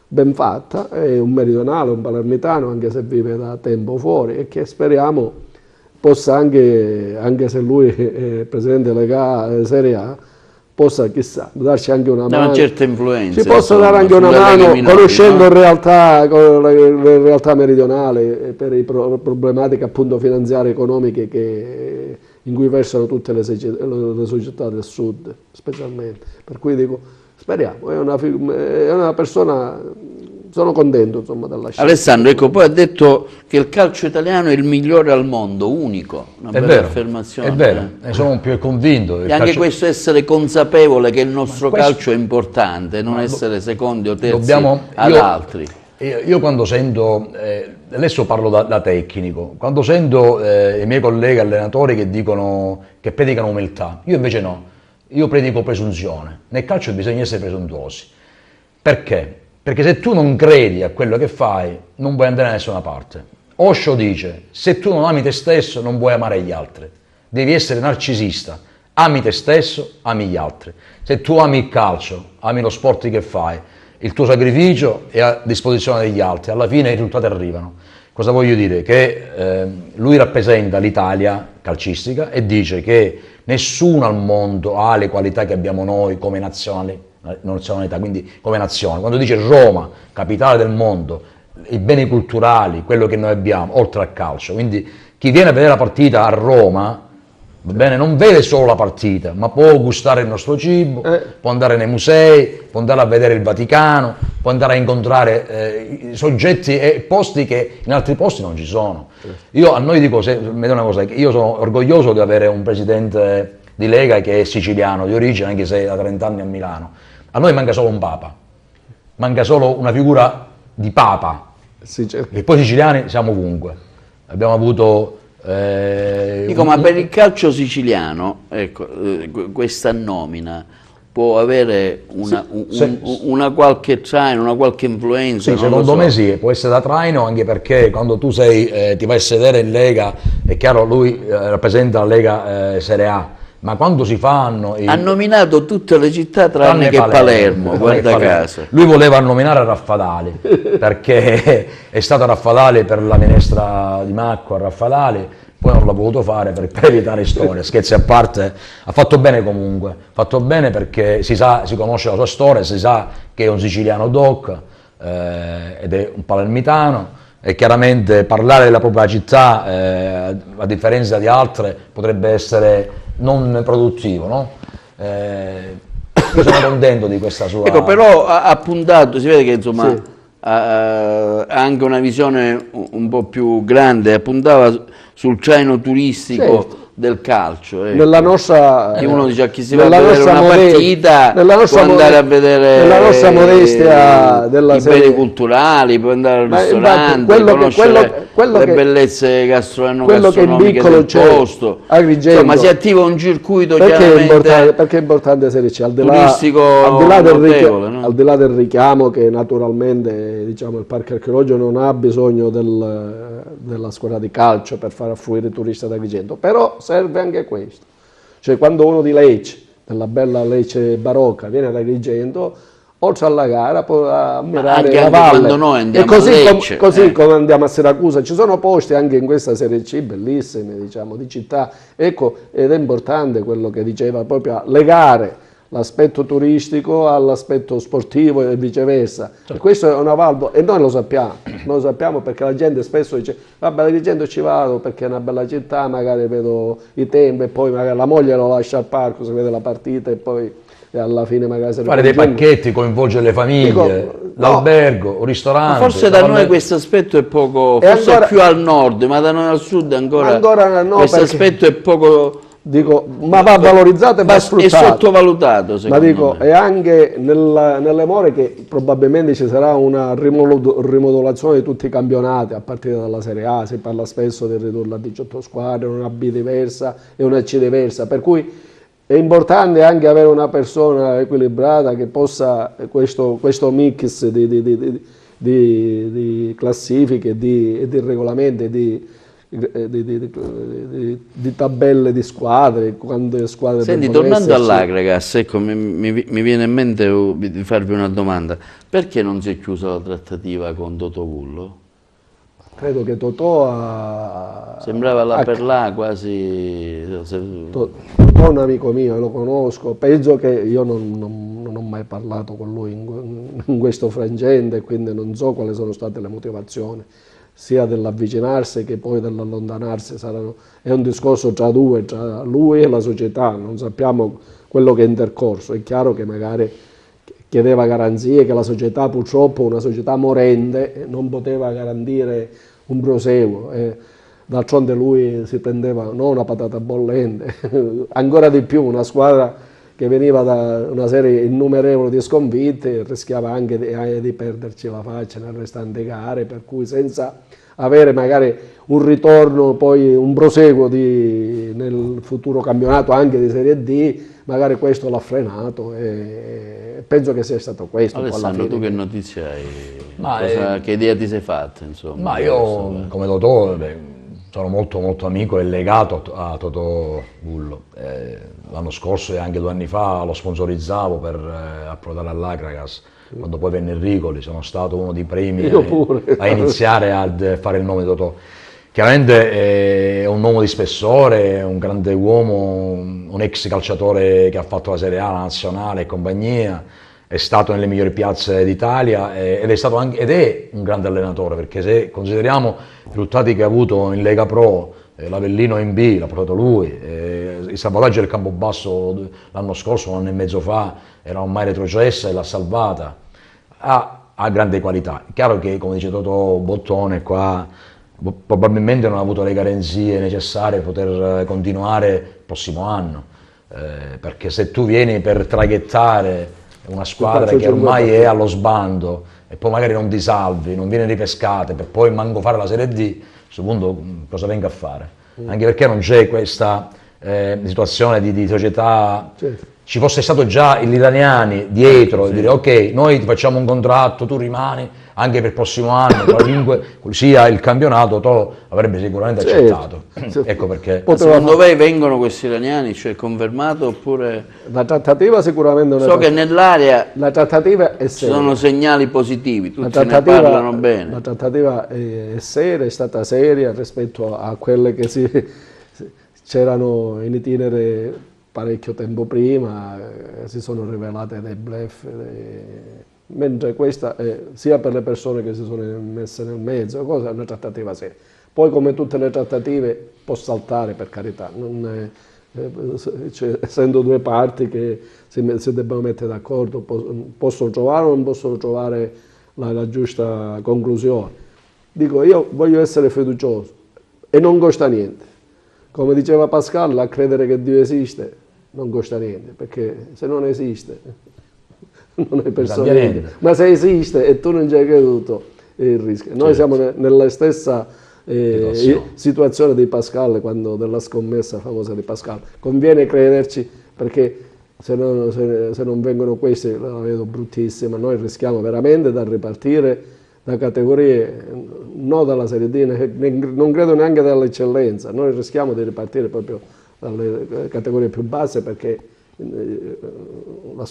ben fatta, è un meridionale, un palermitano, anche se vive da tempo fuori, e che speriamo possa anche se lui è presidente della Serie A, possa, chissà, darci anche una mano,
una certa influenza,
ci possa dare anche una mano, conoscendo le realtà meridionali, per le problematiche appunto finanziarie, economiche in cui versano tutte le società del sud, specialmente. Per cui dico, speriamo, è una persona, sono contento insomma della scelta.
Alessandro, ecco, poi ha detto che il calcio italiano è il migliore al mondo, unico, una bella affermazione.
È vero, ne sono più convinto.
E anche questo, essere consapevole che il nostro calcio è importante, non essere secondi o terzi ad altri.
Io quando sento, adesso parlo da tecnico, quando sento i miei colleghi allenatori che dicono, che predicano umiltà, io invece no, io predico presunzione. Nel calcio bisogna essere presuntuosi. Perché? Perché se tu non credi a quello che fai, non puoi andare da nessuna parte. Osho dice, se tu non ami te stesso, non puoi amare gli altri. Devi essere narcisista, ami te stesso, ami gli altri. Se tu ami il calcio, ami lo sport che fai, il tuo sacrificio è a disposizione degli altri, alla fine i risultati arrivano. Cosa voglio dire? Che lui rappresenta l'Italia calcistica e dice che nessuno al mondo ha le qualità che abbiamo noi come nazionalità, quindi come nazione. Quando dice Roma, capitale del mondo, i beni culturali, quello che noi abbiamo, oltre al calcio. Quindi chi viene a vedere la partita a Roma va bene? Non vede solo la partita, ma può gustare il nostro cibo, può andare nei musei, può andare a vedere il Vaticano, può andare a incontrare soggetti e posti che in altri posti non ci sono. Io a noi dico sempre una cosa, io sono orgoglioso di avere un presidente di Lega che è siciliano di origine, anche se da 30 anni a Milano. A noi manca solo un papa, manca solo una figura di papa,
Sì, certo.
e poi siciliani siamo ovunque. Abbiamo avuto...
Dico, ma per il calcio siciliano, ecco, questa nomina può avere una qualche traino, una qualche influenza?
Sì, secondo me sì, può essere da traino, anche perché quando tu ti vai a sedere in Lega, è chiaro, lui rappresenta la Lega Serie A, ma quando si fanno...
Ha nominato tutte le città tranne che Palermo, guarda caso.
Lui voleva nominare Raffadali, perché è stato Raffadali per la minestra di Macco a Raffadali, poi non l'ha voluto fare per evitare storie. Scherzi a parte, ha fatto bene comunque, ha fatto bene perché si conosce la sua storia, si sa che è un siciliano doc ed è un palermitano, e chiaramente parlare della propria città, a differenza di altre, potrebbe essere non produttivo, no? Io sono contento di questa sua...
Ecco, però ha puntato, si vede che insomma sì, ha anche una visione un po' più grande, puntava sul traino turistico, certo, del calcio.
Nella nostra...
uno dice, a chi si va a vedere una partita può andare a vedere
nella nostra modestia della
i beni culturali, può andare al ristorante, conoscere le bellezze gastronomiche del posto. Insomma, si attiva un circuito chiaramente
perché è importante essere
turistico notevole, no?
Al di là del richiamo che naturalmente, diciamo, il parco archeologico non ha bisogno della squadra di calcio per far affluire i turisti ad Agrigento, però serve anche questo. Cioè, quando uno di Lecce, della bella Lecce barocca, viene ad Agrigento, oltre alla gara può ammirare la valle.
Quando noi andiamo
e così,
a Lecce,
così come andiamo a Siracusa, ci sono posti anche in questa Serie C bellissimi, diciamo, di città. Ecco, ed è importante quello che diceva, proprio legare l'aspetto turistico all'aspetto sportivo e viceversa. E questo è una valvola, e noi lo sappiamo perché la gente spesso dice, vabbè, Agrigento ci vado perché è una bella città, magari vedo i tempi e poi magari la moglie lo lascia al parco, si vede la partita e poi alla fine magari se
fare dei pacchetti, coinvolgere le famiglie, l'albergo, un ristorante.
Ma forse da noi questo aspetto è poco, forse ancora, è più al nord, ma da noi al sud ancora no, questo aspetto è poco...
Dico, ma va valorizzato e va sfruttato.
È sottovalutato, secondo
me. Ma dico, e anche nelle more che probabilmente ci sarà una rimodulazione di tutti i campionati, a partire dalla Serie A, si parla spesso di ridurla a 18 squadre, una B diversa e una C diversa, per cui è importante anche avere una persona equilibrata che possa questo mix di classifiche e di regolamenti, di tabelle di squadre, quante squadre.
Senti, tornando all'Agragas, ecco, mi viene in mente di farvi una domanda: perché non si è chiusa la trattativa con Totò Vullo?
Credo che Totò
sembrava là per là quasi.
Totò è un amico mio, lo conosco, penso che io non ho mai parlato con lui in questo frangente, quindi non so quali sono state le motivazioni sia dell'avvicinarsi che poi dell'allontanarsi. È un discorso tra due, tra lui e la società, non sappiamo quello che è intercorso. È chiaro che magari chiedeva garanzie, che la società purtroppo, una società morente, non poteva garantire un proseguo. D'altronde lui si prendeva non una patata bollente, ancora di più, una squadra che veniva da una serie innumerevole di sconfitte, rischiava anche di perderci la faccia nelle restanti gare, per cui senza avere magari un ritorno, poi un proseguo nel futuro campionato anche di Serie D, magari questo l'ha frenato e penso che sia stato questo.
Alessandro, tu che notizie hai? Che idea ti sei fatta? Insomma,
ma io come Totò sono molto amico e legato a Totò Vullo. L'anno scorso e anche 2 anni fa lo sponsorizzavo per approdare all'Agragas. Quando poi venne Ricoli sono stato uno dei primi a iniziare a fare il nome di Totò. Chiaramente è un uomo di spessore, un grande uomo, un ex calciatore che ha fatto la Serie A, la Nazionale e compagnia, è stato nelle migliori piazze d'Italia ed è un grande allenatore, perché se consideriamo i risultati che ha avuto in Lega Pro l'Avellino in B l'ha portato lui, il salvataggio del Campobasso l'anno scorso, un anno e mezzo fa, era ormai retrocessa e l'ha salvata, ha grande qualità. È chiaro che, come dice Totò Bottone, qua probabilmente non ha avuto le garanzie necessarie per poter continuare il prossimo anno, perché se tu vieni per traghettare una squadra che ormai è allo sbando e poi magari non ti salvi, non viene ripescata per poi manco fare la Serie D, a questo punto cosa venga a fare? Anche perché non c'è questa situazione di società.
Certo.
Ci fosse stato già gli italiani dietro e dire ok, noi ti facciamo un contratto, tu rimani anche per il prossimo anno, qualunque sia il campionato, Totò avrebbe sicuramente accettato. Ecco perché.
Secondo voi vengono questi iraniani, cioè confermato, oppure
La trattativa sicuramente
so che nell'area
la trattativa è
ci
seria.
sono segnali positivi, tutti ne parlano bene.
La trattativa è seria, è stata seria rispetto a quelle che c'erano in itinere parecchio tempo prima, si sono rivelate dei bluff, mentre questa sia per le persone che si sono messe nel mezzo, è una trattativa seria. Poi come tutte le trattative può saltare, per carità, essendo due parti che si debbano mettere d'accordo, possono trovare o non possono trovare la giusta conclusione. Dico, io voglio essere fiducioso e non costa niente. Come diceva Pascal, a credere che Dio esiste non costa niente, perché se non esiste non hai perso niente. Ma se esiste e tu non ci hai creduto, è il rischio. Noi siamo nella stessa situazione di Pascal, quando della scommessa famosa di Pascal. Conviene crederci, perché se non vengono questi, la vedo bruttissima, noi rischiamo veramente da ripartire da categorie, non dalla Serie D, non credo neanche dall'eccellenza, noi rischiamo di ripartire proprio dalle categorie più basse, perché la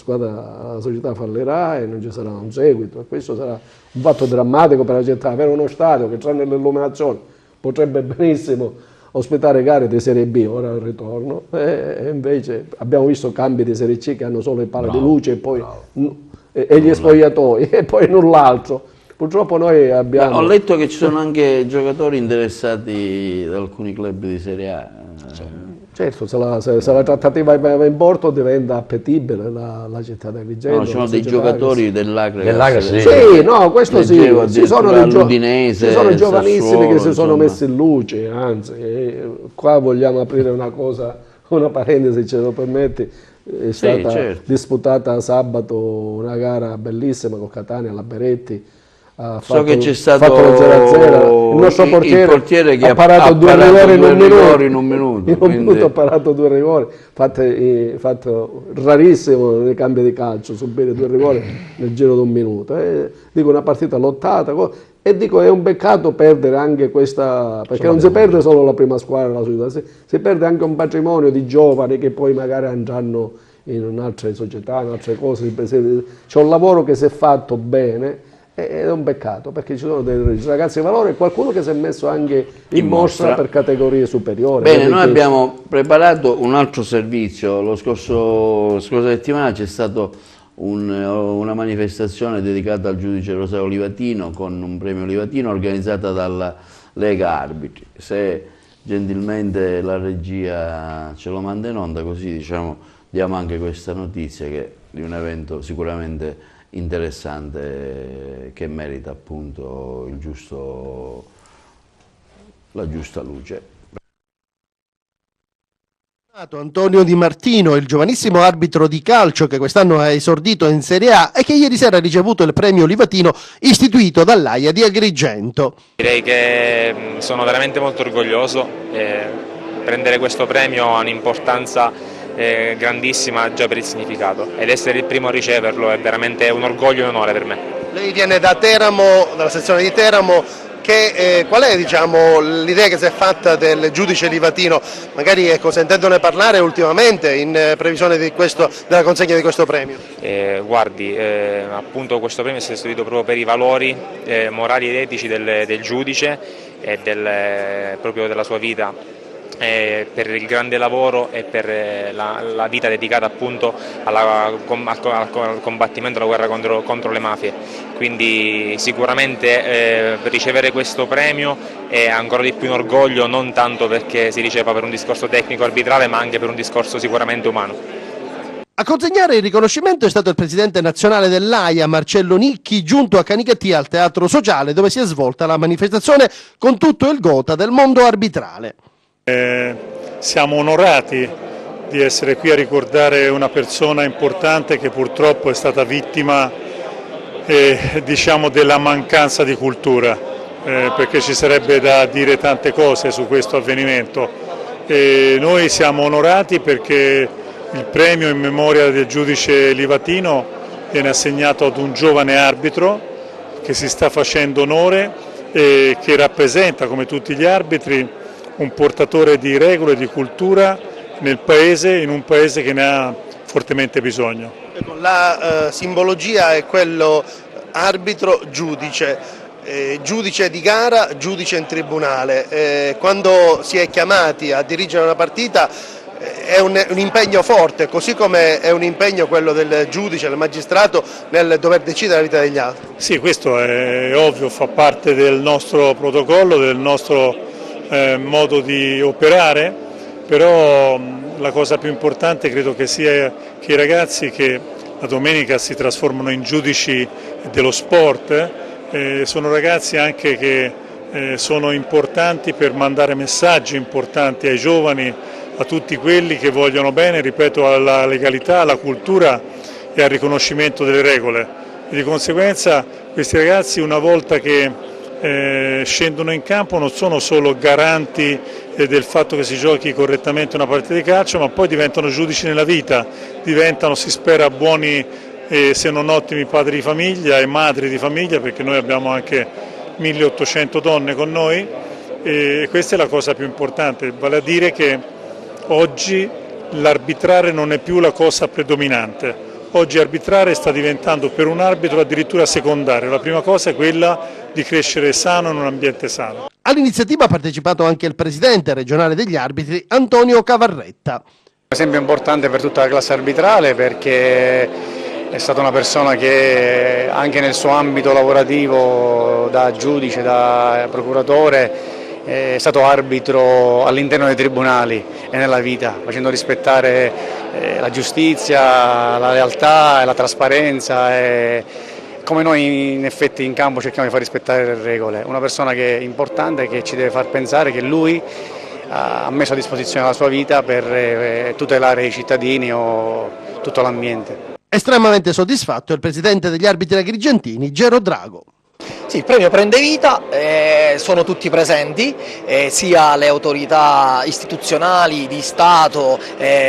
società fallirà e non ci sarà un seguito, e questo sarà un fatto drammatico per la città. Avere uno stadio che tranne l'illuminazione potrebbe benissimo ospitare gare di Serie B, ora al ritorno, e invece abbiamo visto cambi di Serie C che hanno solo il palo di luce e poi e gli spogliatoi e poi null'altro. Purtroppo noi abbiamo.
Ho letto che ci sono anche giocatori interessati da alcuni club di Serie A.
Certo, se la trattativa va in porto diventa appetibile la città di Agrigento.
No, ci sono dei giocatori
dell'Agra, sì.
Sì, no, questo sì. Ci sono
l'Udinese,
giovanissimi che si sono
insomma
messi in luce, anzi, qua vogliamo aprire una parentesi, se ce lo permetti. È stata disputata sabato una gara bellissima con Catania, alla Beretti.
So che c'è stato
lo 0-0. Il nostro portiere che
ha
parato due rigori
in un minuto.
Ha parato due rigori, fatto rarissimo nei cambi di calcio, subire due rigori nel giro di un minuto. Dico, una partita lottata, e dico, è un peccato perdere anche questa, perché non si perde solo la prima squadra, la società, si perde anche un patrimonio di giovani che poi magari andranno in altre società, in altre cose. C'è un lavoro che si è fatto bene. È un peccato, perché ci sono dei ragazzi di valore e qualcuno che si è messo anche in mostra per categorie superiori.
Bene, noi abbiamo preparato un altro servizio. La scorsa settimana c'è stata una manifestazione dedicata al giudice Rosario Livatino, con un premio Livatino organizzata dalla Lega Arbitri. Se gentilmente la regia ce lo manda in onda, così diamo anche questa notizia di un evento sicuramente interessante, che merita appunto la giusta luce.
Antonio Di Martino, il giovanissimo arbitro di calcio che quest'anno ha esordito in Serie A e che ieri sera ha ricevuto il premio Livatino istituito dall'AIA di Agrigento.
Direi che sono veramente molto orgoglioso. Prendere questo premio ha un'importanza grandissima già per il significato, ed essere il primo a riceverlo è veramente un orgoglio e un onore per me.
Lei viene da Teramo, dalla sezione di Teramo. Qual è l'idea che si è fatta del giudice Livatino? Magari sentendone parlare ultimamente in previsione della consegna di questo premio.
Guardi, appunto questo premio è istituito proprio per i valori morali ed etici del giudice e proprio della sua vita. Per il grande lavoro e per la vita dedicata appunto al combattimento, alla guerra contro le mafie. quindi sicuramente ricevere questo premio è ancora di più un orgoglio, non tanto perché si riceva per un discorso tecnico arbitrale, ma anche per un discorso sicuramente umano.
A consegnare il riconoscimento è stato il presidente nazionale dell'AIA, Marcello Nicchi, giunto a Canicattì al Teatro Sociale, dove si è svolta la manifestazione con tutto il gotha del mondo arbitrale.
Siamo onorati di essere qui a ricordare una persona importante che purtroppo è stata vittima diciamo della mancanza di cultura, perché ci sarebbe da dire tante cose su questo avvenimento. Noi siamo onorati perché il premio in memoria del giudice Livatino viene assegnato ad un giovane arbitro che si sta facendo onore e che rappresenta, come tutti gli arbitri, un portatore di regole, di cultura nel paese, in un paese che ne ha fortemente bisogno.
La simbologia è quello arbitro-giudice. Giudice di gara, giudice in tribunale. Quando si è chiamati a dirigere una partita è un impegno forte, così come è un impegno quello del giudice, del magistrato nel dover decidere la vita degli altri.
Sì, questo è ovvio, fa parte del nostro protocollo, del nostro modo di operare, però la cosa più importante credo che sia che i ragazzi che la domenica si trasformano in giudici dello sport sono ragazzi anche che sono importanti per mandare messaggi importanti ai giovani, a tutti quelli che vogliono bene, ripeto, alla legalità, alla cultura e al riconoscimento delle regole. E di conseguenza questi ragazzi, una volta che scendono in campo, non sono solo garanti del fatto che si giochi correttamente una partita di calcio, ma poi diventano giudici nella vita, diventano, si spera, buoni se non ottimi padri di famiglia e madri di famiglia, perché noi abbiamo anche 1800 donne con noi, e questa è la cosa più importante, vale a dire che oggi l'arbitrare non è più la cosa predominante, oggi arbitrare sta diventando per un arbitro addirittura secondario, la prima cosa è quella di crescere sano in un ambiente sano.
All'iniziativa ha partecipato anche il presidente regionale degli arbitri, Antonio Cavarretta.
Un esempio importante per tutta la classe arbitrale perché è stata una persona che anche nel suo ambito lavorativo da giudice, da procuratore, è stato arbitro all'interno dei tribunali e nella vita, facendo rispettare la giustizia, la lealtà e la trasparenza, come noi in effetti in campo cerchiamo di far rispettare le regole. Una persona che è importante, che ci deve far pensare che lui ha messo a disposizione la sua vita per tutelare i cittadini o tutto l'ambiente.
Estremamente soddisfatto il presidente degli arbitri agrigentini, Gero Drago.
Sì, il premio prende vita, sono tutti presenti, sia le autorità istituzionali, di Stato,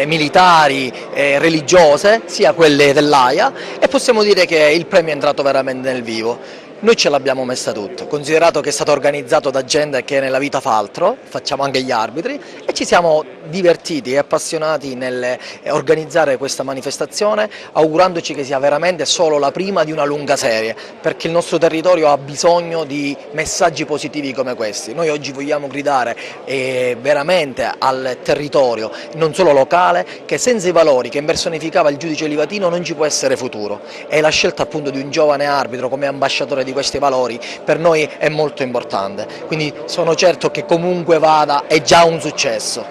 militari, religiose, sia quelle dell'AIA, e possiamo dire che il premio è entrato veramente nel vivo. Noi ce l'abbiamo messa tutto, considerato che è stato organizzato da gente che nella vita fa altro, facciamo anche gli arbitri, e ci siamo divertiti e appassionati nel organizzare questa manifestazione, augurandoci che sia veramente solo la prima di una lunga serie, perché il nostro territorio ha bisogno di messaggi positivi come questi. Noi oggi vogliamo gridare veramente al territorio, non solo locale, che senza i valori che impersonificava il giudice Livatino non ci può essere futuro, e la scelta appunto di un giovane arbitro come ambasciatore di questi valori per noi è molto importante, quindi sono certo che comunque vada è già un successo.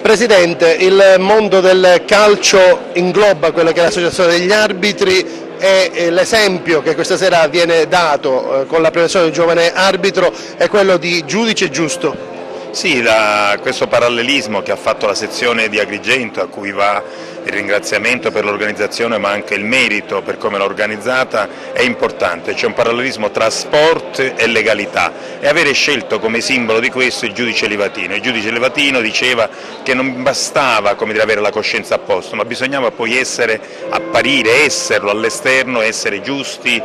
Presidente, il mondo del calcio ingloba quella che è l'associazione degli arbitri e l'esempio che questa sera viene dato con la premiazione del giovane arbitro è quello di giudice giusto.
Sì, questo parallelismo che ha fatto la sezione di Agrigento, a cui va il ringraziamento per l'organizzazione ma anche il merito per come l'ha organizzata, è importante. C'è un parallelismo tra sport e legalità, e avere scelto come simbolo di questo il giudice Livatino. Il giudice Livatino diceva che non bastava, come dire, avere la coscienza a posto, ma bisognava poi apparire, esserlo all'esterno, essere giusti,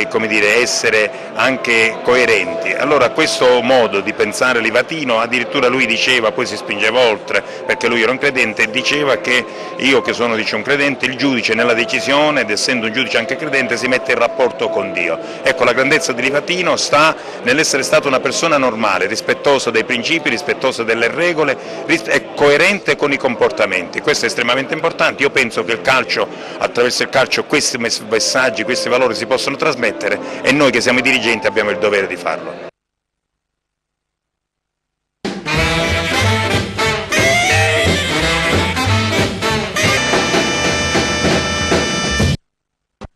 come dire, essere anche coerenti. Allora questo modo di pensare Livatino, addirittura lui diceva, poi si spingeva oltre perché lui era un credente, e diceva che io che sono un credente, il giudice nella decisione, ed essendo un giudice anche credente, si mette in rapporto con Dio. Ecco, la grandezza di Livatino sta nell'essere stato una persona normale, rispettosa dei principi, rispettosa delle regole, e coerente con i comportamenti. Questo è estremamente importante. Io penso che il calcio, attraverso il calcio, questi messaggi, questi valori si possono trasmettere, e noi che siamo i dirigenti abbiamo il dovere di farlo.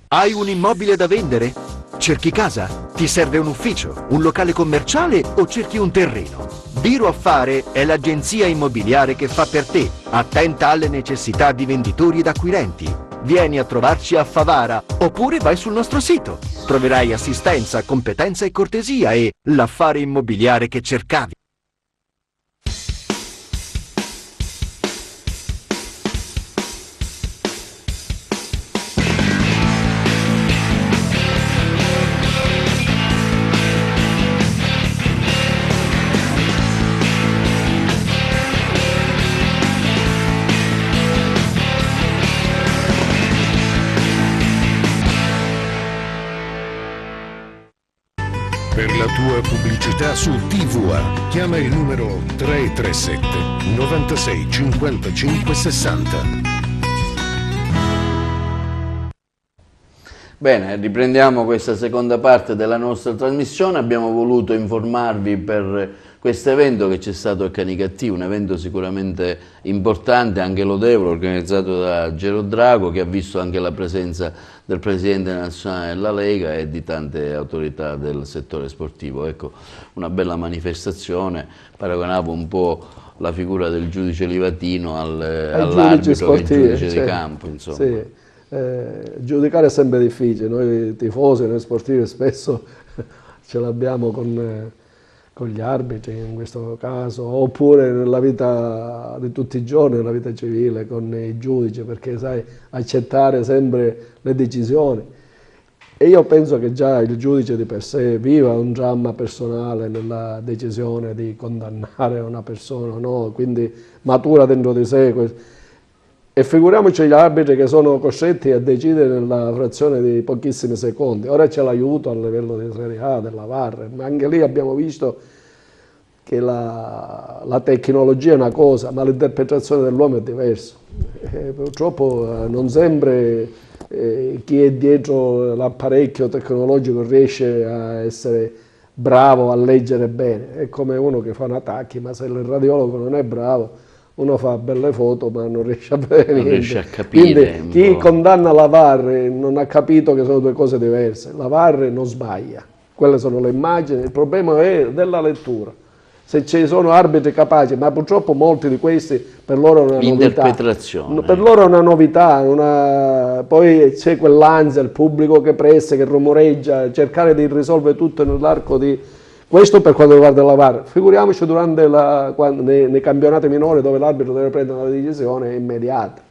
Hai un immobile da vendere? Cerchi casa? Ti serve un ufficio, un locale commerciale o cerchi un terreno? Biro Affare è l'agenzia immobiliare che fa per te, attenta alle necessità di venditori ed acquirenti. Vieni a trovarci a Favara oppure vai sul nostro sito. Troverai assistenza, competenza e cortesia e l'affare immobiliare che cercavi.
Per la tua pubblicità su TVA chiama il numero 337 96 55 60.
Bene, riprendiamo questa seconda parte della nostra trasmissione. Abbiamo voluto informarvi per questo evento che c'è stato a Canicattì, un evento sicuramente importante, anche lodevole, organizzato da Gero Drago, che ha visto anche la presenza del Presidente nazionale della Lega e di tante autorità del settore sportivo. Ecco, una bella manifestazione. Paragonavo un po' la figura del giudice Livatino all'arbitro che è il giudice di campo, insomma.
Sì. Giudicare è sempre difficile, noi tifosi, noi sportivi spesso ce l'abbiamo con gli arbitri in questo caso, oppure nella vita di tutti i giorni, nella vita civile, con i giudici, perché sai, accettare sempre le decisioni. E io penso che già il giudice di per sé viva un dramma personale nella decisione di condannare una persona, no? Quindi matura dentro di sé. E figuriamoci gli arbitri che sono costretti a decidere nella frazione di pochissimi secondi. Ora c'è l'aiuto a livello di Serie A, della VAR, ma anche lì abbiamo visto che la tecnologia è una cosa, ma l'interpretazione dell'uomo è diversa. Purtroppo non sempre chi è dietro l'apparecchio tecnologico riesce a essere bravo a leggere bene. È come uno che fa un attacchi, ma se il radiologo non è bravo, uno fa belle foto ma non riesce a vedere niente.
Non riesce a capire.
Quindi chi condanna la VAR non ha capito che sono due cose diverse. La VAR non sbaglia, quelle sono le immagini, il problema è della lettura. Se ci sono arbitri capaci, ma purtroppo molti di questi per loro è una novità.
L'interpretazione.
Per loro è una novità, poi c'è quell'ansia, il pubblico che pressa, che rumoreggia, cercare di risolvere tutto nell'arco di... Questo per quanto riguarda la VAR. Figuriamoci durante nei campionati minori dove l'arbitro deve prendere una decisione immediata.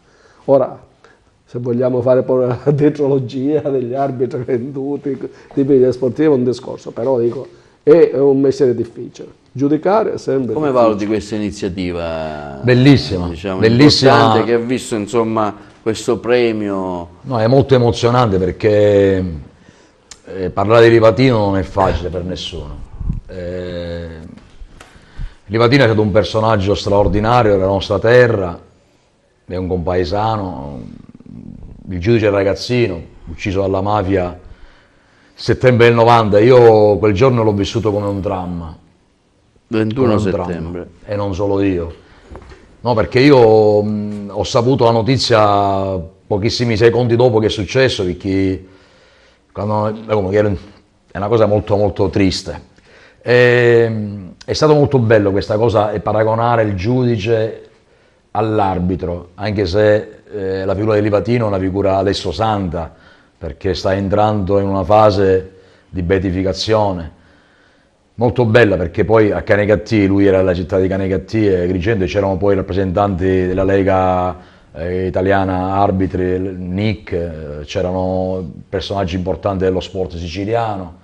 Ora, se vogliamo fare poi la dietrologia degli arbitri venduti, tipi di sportivi è un discorso, però dico, è un mestiere difficile. Giudicare è sempre
Come
difficile.
valuti questa iniziativa?
Bellissima,
Diciamo,
bellissima.
importante, che ha visto insomma questo premio?
No, è molto emozionante perché parlare di Livatino non è facile per nessuno. Livatino è stato un personaggio straordinario della nostra terra, è un compaesano, il giudice ragazzino, ucciso dalla mafia settembre del 90. Io quel giorno l'ho vissuto come un dramma.
21 settembre.
E non solo io. No, perché io ho saputo la notizia pochissimi secondi dopo che è successo, perché è una cosa molto molto triste. È stato molto bello questa cosa, e paragonare il giudice all'arbitro, anche se la figura di Livatino è una figura adesso santa, perché sta entrando in una fase di beatificazione molto bella, perché poi a Canicattì, lui era della città di Canicattì e Agrigento, e c'erano poi rappresentanti della Lega italiana arbitri, NIC, c'erano personaggi importanti dello sport siciliano,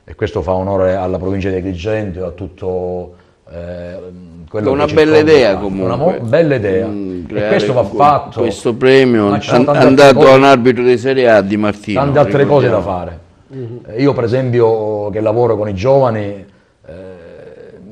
e questo fa onore alla provincia di Agrigento e a tutto quello
una
che
bella idea
circonda.
comunque.
Una bella idea. E questo va fatto.
Questo premio
Ma ci sono tante
andato
altre
a un
cose-
arbitro di Serie A, Di Martino.
Tante altre cose da
ricordiamo.
fare. Io per esempio che lavoro con i giovani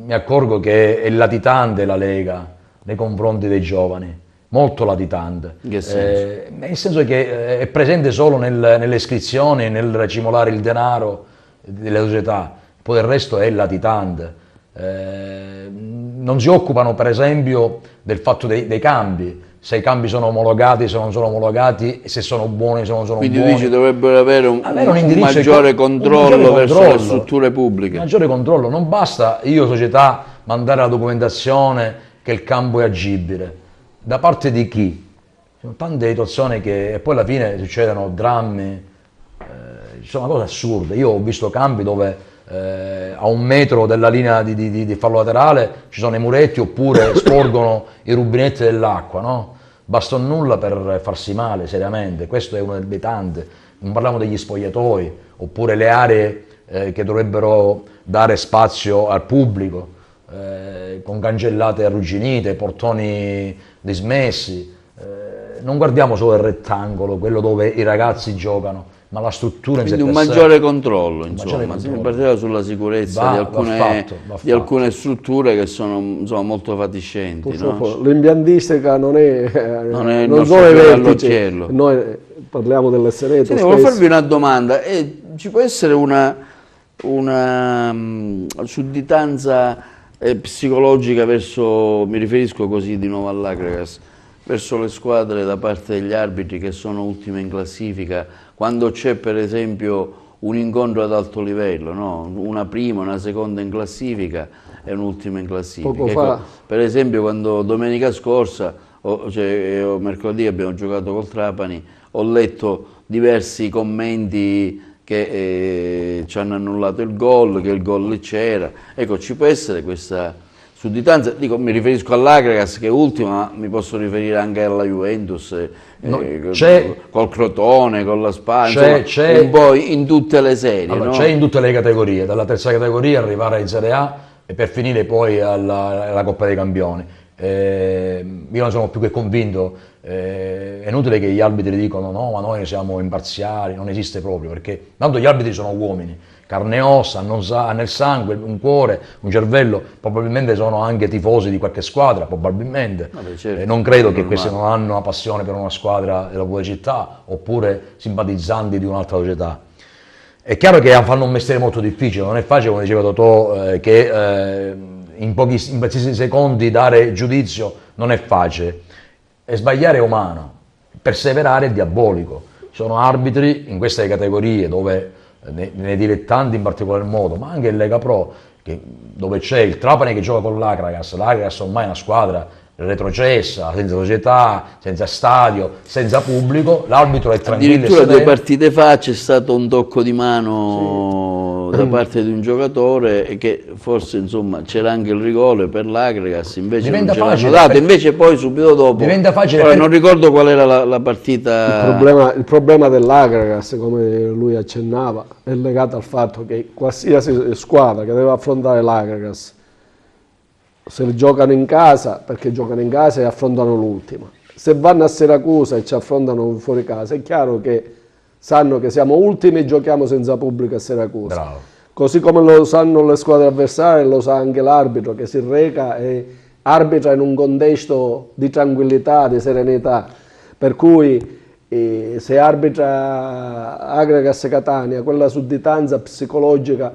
mi accorgo che è latitante la Lega nei confronti dei giovani, molto latitante.
In che senso?
Nel senso che è presente solo nelle iscrizioni, nel racimolare il denaro delle società, poi il resto è latitante. Non si occupano per esempio del fatto dei cambi, se i cambi sono omologati, se non sono omologati, se sono buoni, se non sono
Quindi
buoni.
dici dovrebbero avere un
indirizzo
maggiore
un
controllo
maggiore
verso
controllo.
le strutture pubbliche.
Maggiore controllo, non basta io società mandare la documentazione che il campo è agibile. Da parte di chi? Ci sono tante situazioni che e poi alla fine succedono drammi, ci sono cose assurde. Io ho visto campi dove a 1 metro dalla linea di fallo laterale ci sono i muretti oppure sporgono i rubinetti dell'acqua, no? Basta un nulla per farsi male seriamente, questo è uno dei tanti. Non parliamo degli spogliatoi oppure le aree che dovrebbero dare spazio al pubblico, con cancellate arrugginite, portoni dismessi. Non guardiamo solo il rettangolo, quello dove i ragazzi giocano, ma la struttura in sé
Quindi un
per sé.
maggiore controllo,
Maggiore
insomma, si
controllo.
partiva sulla sicurezza
Va
di alcune,
fatto.
alcune strutture che sono insomma, molto fatiscenti.
Purtroppo
No?
l'impiantistica non
Non è il
non
nostro
sono i
fiore
vertici,
all'occhiello.
noi parliamo dell'Essereto.
Senti, volevo farvi una domanda. Ci può essere una sudditanza psicologica verso, mi riferisco così di nuovo all'Agragas, verso le squadre da parte degli arbitri che sono ultime in classifica, quando c'è per esempio un incontro ad alto livello, no? Una prima, una seconda in classifica e un'ultima in classifica.
Poco
Ecco,
fa.
per esempio quando domenica scorsa, mercoledì abbiamo giocato col Trapani, ho letto diversi commenti che ci hanno annullato il gol, che il gol c'era. Ecco, ci può essere questa sudditanza, dico, mi riferisco all'Agragas che è ultima, ma mi posso riferire anche alla Juventus, col Crotone, con la Spagna, insomma, un po' in tutte le serie.
Allora,
no?
c'è in tutte le categorie, dalla terza categoria arrivare in Serie A e per finire poi alla Coppa dei Campioni. Io non sono più che convinto, è inutile che gli arbitri dicono no, ma noi siamo imparziali, non esiste proprio, perché tanto gli arbitri sono uomini, carne e ossa, hanno il sangue, un cuore, un cervello, probabilmente sono anche tifosi di qualche squadra, probabilmente.
Vabbè, certo,
Non credo che
normale.
questi non hanno una passione per una squadra della propria città oppure simpatizzanti di un'altra società. È chiaro che fanno un mestiere molto difficile, non è facile, come diceva Totò, che in pochissimi secondi dare giudizio non è facile. E sbagliare è umano, perseverare è diabolico. Ci sono arbitri in queste categorie dove nei dilettanti in particolar modo, ma anche in Lega Pro, dove c'è il Trapani che gioca con l'Agragas ormai è una squadra retrocessa, senza società, senza stadio, senza pubblico, l'arbitro è tranquillo e
Addirittura 2
sereno.
partite fa c'è stato un tocco di mano da parte di un giocatore e che forse insomma c'era anche il rigore per l'Agragas, invece
Diventa
non ce l'hanno
facile,
dato, invece poi subito dopo,
diventa facile
ora
per-
non ricordo qual era la partita.
Il problema dell'Agragas, come lui accennava, è legato al fatto che qualsiasi squadra che deve affrontare l'Agragas, se giocano in casa, perché giocano in casa e affrontano l'ultima. Se vanno a Siracusa e ci affrontano fuori casa, è chiaro che sanno che siamo ultimi e giochiamo senza pubblico a Siracusa.
Bravo.
Così come lo sanno le squadre avversarie, lo sa anche l'arbitro che si reca e arbitra in un contesto di tranquillità, di serenità. Per cui se arbitra Agragas Catania, quella sudditanza psicologica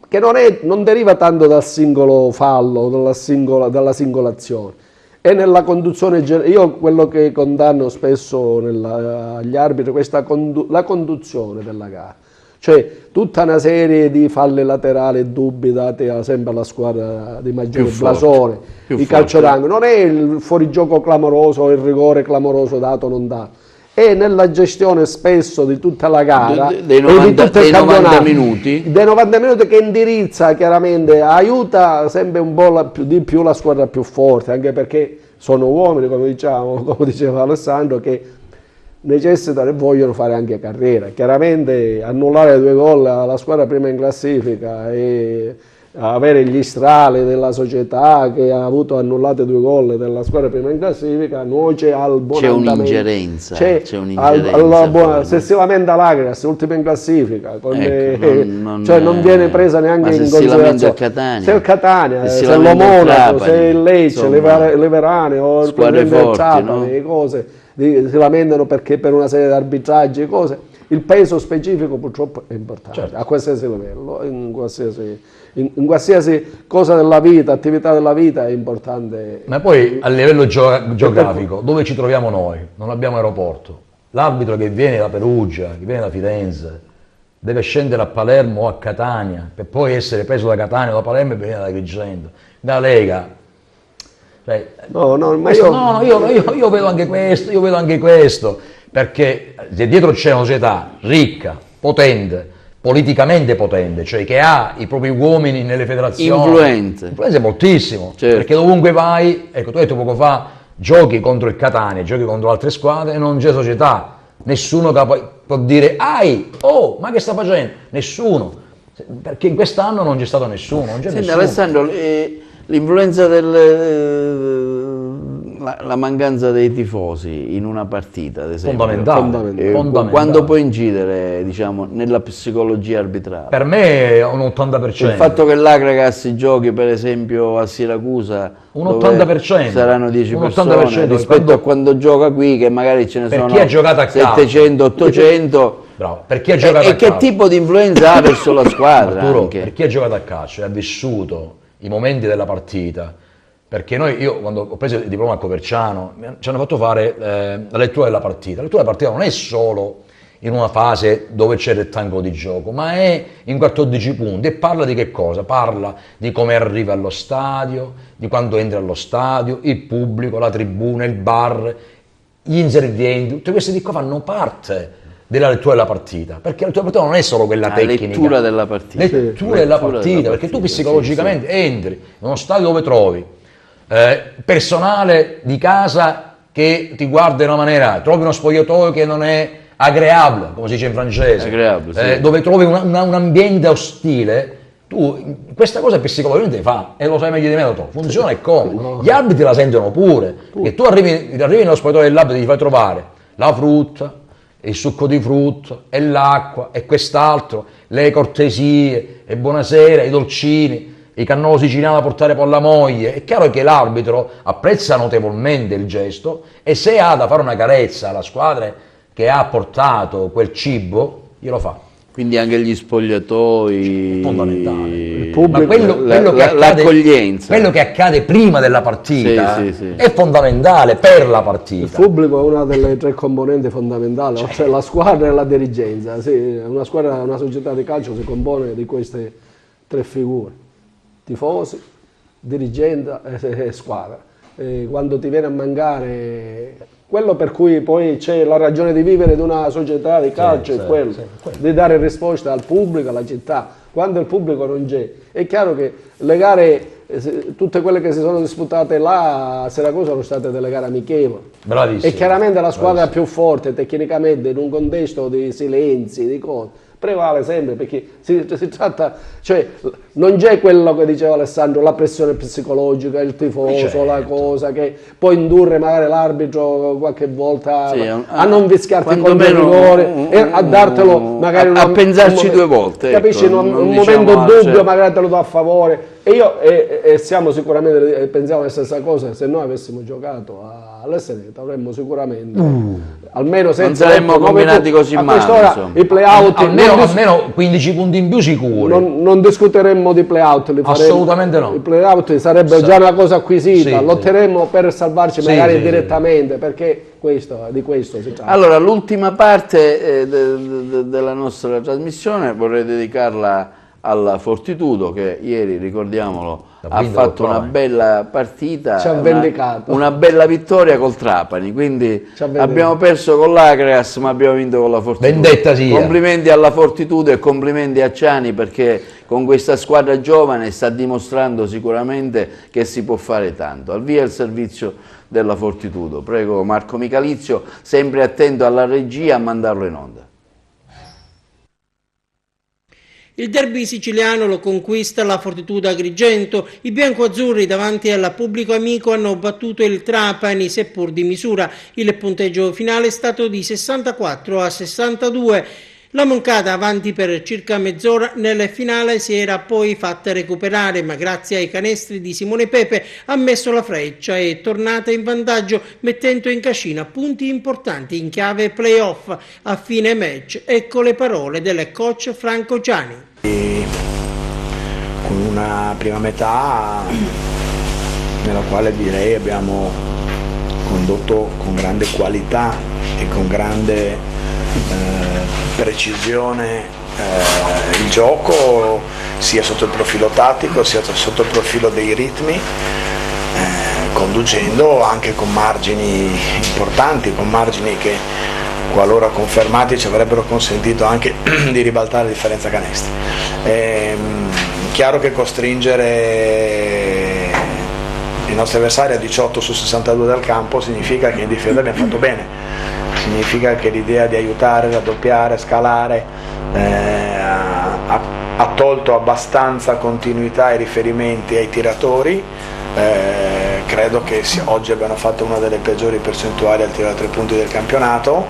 che non deriva tanto dal singolo fallo, dalla singola azione, è nella conduzione. Io quello che condanno spesso agli arbitri è la conduzione della gara, cioè tutta una serie di falli laterali e dubbi dati sempre alla squadra di maggiore blasone, di calcio d'angolo. Non è il fuorigioco clamoroso, il rigore clamoroso dato o non dato, è nella gestione spesso di tutta la gara,
dei 90
minuti che indirizza chiaramente, aiuta sempre un po' di più la squadra più forte, anche perché sono uomini, come diceva Alessandro, che necessitano e vogliono fare anche carriera. Chiaramente annullare 2 gol alla squadra prima in classifica e avere gli strali della società che ha avuto annullate 2 gol della squadra prima in classifica nuoce al buon andamento.
Un'ingerenza.
C'è un'ingerenza. Se si lamenta l'Agrias, ultima in classifica, cioè non viene presa neanche in considerazione. Se il Catania, se il Monaco, se il Lecce, le Verane o il Trapani, le cose si lamentano perché per una serie di arbitraggi e cose. Il peso specifico purtroppo è importante, certo, a qualsiasi livello, in qualsiasi cosa della vita, attività della vita è importante.
Ma poi a livello geografico, dove ci troviamo noi? Non abbiamo aeroporto. L'arbitro che viene da Perugia, che viene da Firenze, deve scendere a Palermo o a Catania, per poi essere preso da Catania o da Palermo e venire da Agrigento. Da Lega. Cioè, io vedo anche questo, perché se dietro c'è una società ricca, potente, politicamente potente, cioè che ha i propri uomini nelle federazioni, influenze moltissimo, certo, perché dovunque vai, ecco, tu hai detto poco fa, giochi contro il Catania, giochi contro altre squadre e non c'è società, nessuno può dire ma che sta facendo? Nessuno, perché in quest'anno non c'è stato nessuno, non c'è nessuno.
Alessandro, l'influenza la mancanza dei tifosi in una partita, ad esempio, fondamentale. Quando può incidere, diciamo, nella psicologia arbitrale?
Per me è un 80%.
Il fatto che l'Agragas giochi, per esempio, a Siracusa,
un 80%,
saranno 10 persone, rispetto a quando gioca qui, che magari ce ne sono 700, 800.
Bravo. Per chi ha giocato
e che tipo di influenza ha verso la squadra?
Arturo, per chi ha giocato a calcio e ha vissuto i momenti della partita, perché io quando ho preso il diploma a Coverciano ci hanno fatto fare la lettura della partita. La lettura della partita non è solo in una fase dove c'è il rettangolo di gioco, ma è in 14 punti e parla di che cosa? Parla di come arriva allo stadio, di quando entra allo stadio, il pubblico, la tribuna, il bar, gli inservienti, tutte queste di qua fanno parte della lettura della partita, perché la lettura della partita non è solo quella tecnica,
lettura della partita,
lettura della partita, perché tu psicologicamente entri in uno stadio dove trovi personale di casa che ti guarda in una maniera, trovi uno spogliatoio che non è agréable, come si dice in francese, dove trovi un ambiente ostile, tu questa cosa psicologicamente fa, e lo sai meglio di me, funziona e come? Gli arbitri la sentono pure, che tu arrivi nello spogliatoio dell'arbitro e ti fai trovare la frutta, il succo di frutta, e l'acqua, e quest'altro, le cortesie, e buonasera, i dolcini, i cannolo siciliano da portare per la moglie. È chiaro che l'arbitro apprezza notevolmente il gesto e se ha da fare una carezza alla squadra che ha portato quel cibo, glielo fa.
Quindi anche gli spogliatoi,
fondamentale,
il pubblico, l'accoglienza.
Quello che accade prima della partita è fondamentale per la partita.
Il pubblico è una delle 3 componenti fondamentali, cioè la squadra e la dirigenza. Una società di calcio si compone di queste 3 figure: tifosi, dirigenza e squadra. Quando ti viene a mancare quello per cui poi c'è la ragione di vivere di una società di calcio, è quello di dare risposta al pubblico, alla città. Quando il pubblico non c'è, è chiaro che le gare, tutte quelle che si sono disputate là a Siracusa sono state delle gare amichevoli.
Bravissimo.
E chiaramente la squadra più forte tecnicamente in un contesto di silenzi, di cose, prevale sempre, perché si tratta, cioè non c'è quello che diceva Alessandro, la pressione psicologica, il tifoso, la cosa che può indurre magari l'arbitro qualche volta a non fischiarti contro il rigore e a dartelo magari
a pensarci 2 volte,
capisci,
ecco,
in un momento dubbio magari te lo do a favore. E io siamo sicuramente, pensiamo la stessa cosa, se noi avessimo giocato all'Esseneta avremmo sicuramente almeno senza
non saremmo combinati così male,
i play-out
almeno 15 punti in più sicuri.
Non discuteremo di play-out,
assolutamente no.
I play-out sarebbe già una cosa acquisita, lotteremo per salvarci magari direttamente, perché di questo si tratta.
Allora, l'ultima parte della nostra trasmissione vorrei dedicarla alla Fortitudo, che ieri, ricordiamolo, ha fatto una bella partita, una bella vittoria col Trapani, quindi abbiamo perso con l'Agrias ma abbiamo vinto con la Fortitudo.
Vendetta sia.
Complimenti alla Fortitudo e complimenti a Ciani, perché con questa squadra giovane sta dimostrando sicuramente che si può fare tanto. Al via il servizio della Fortitudo. Prego Marco Michalizio, sempre attento alla regia, a mandarlo in onda.
Il derby siciliano lo conquista la Fortitudo Agrigento. I biancoazzurri davanti al pubblico amico hanno battuto il Trapani, seppur di misura. Il punteggio finale è stato di 64-62. La Moncada, avanti per circa mezz'ora, nel finale si era poi fatta recuperare, ma grazie ai canestri di Simone Pepe ha messo la freccia e è tornata in vantaggio, mettendo in cascina punti importanti in chiave playoff a fine match. Ecco le parole del coach Franco Giani.
Con una prima metà nella quale direi abbiamo condotto con grande qualità e con grande precisione il gioco, sia sotto il profilo tattico sia sotto il profilo dei ritmi, conducendo anche con margini importanti, con margini che qualora confermati ci avrebbero consentito anche di ribaltare la differenza canestri. Chiaro che costringere i nostri avversari a 18 su 62 dal campo significa che in difesa abbiamo fatto bene. Significa che l'idea di aiutare, raddoppiare, scalare ha tolto abbastanza continuità e riferimenti ai tiratori. Credo che oggi abbiano fatto una delle peggiori percentuali al tiro da 3 punti del campionato,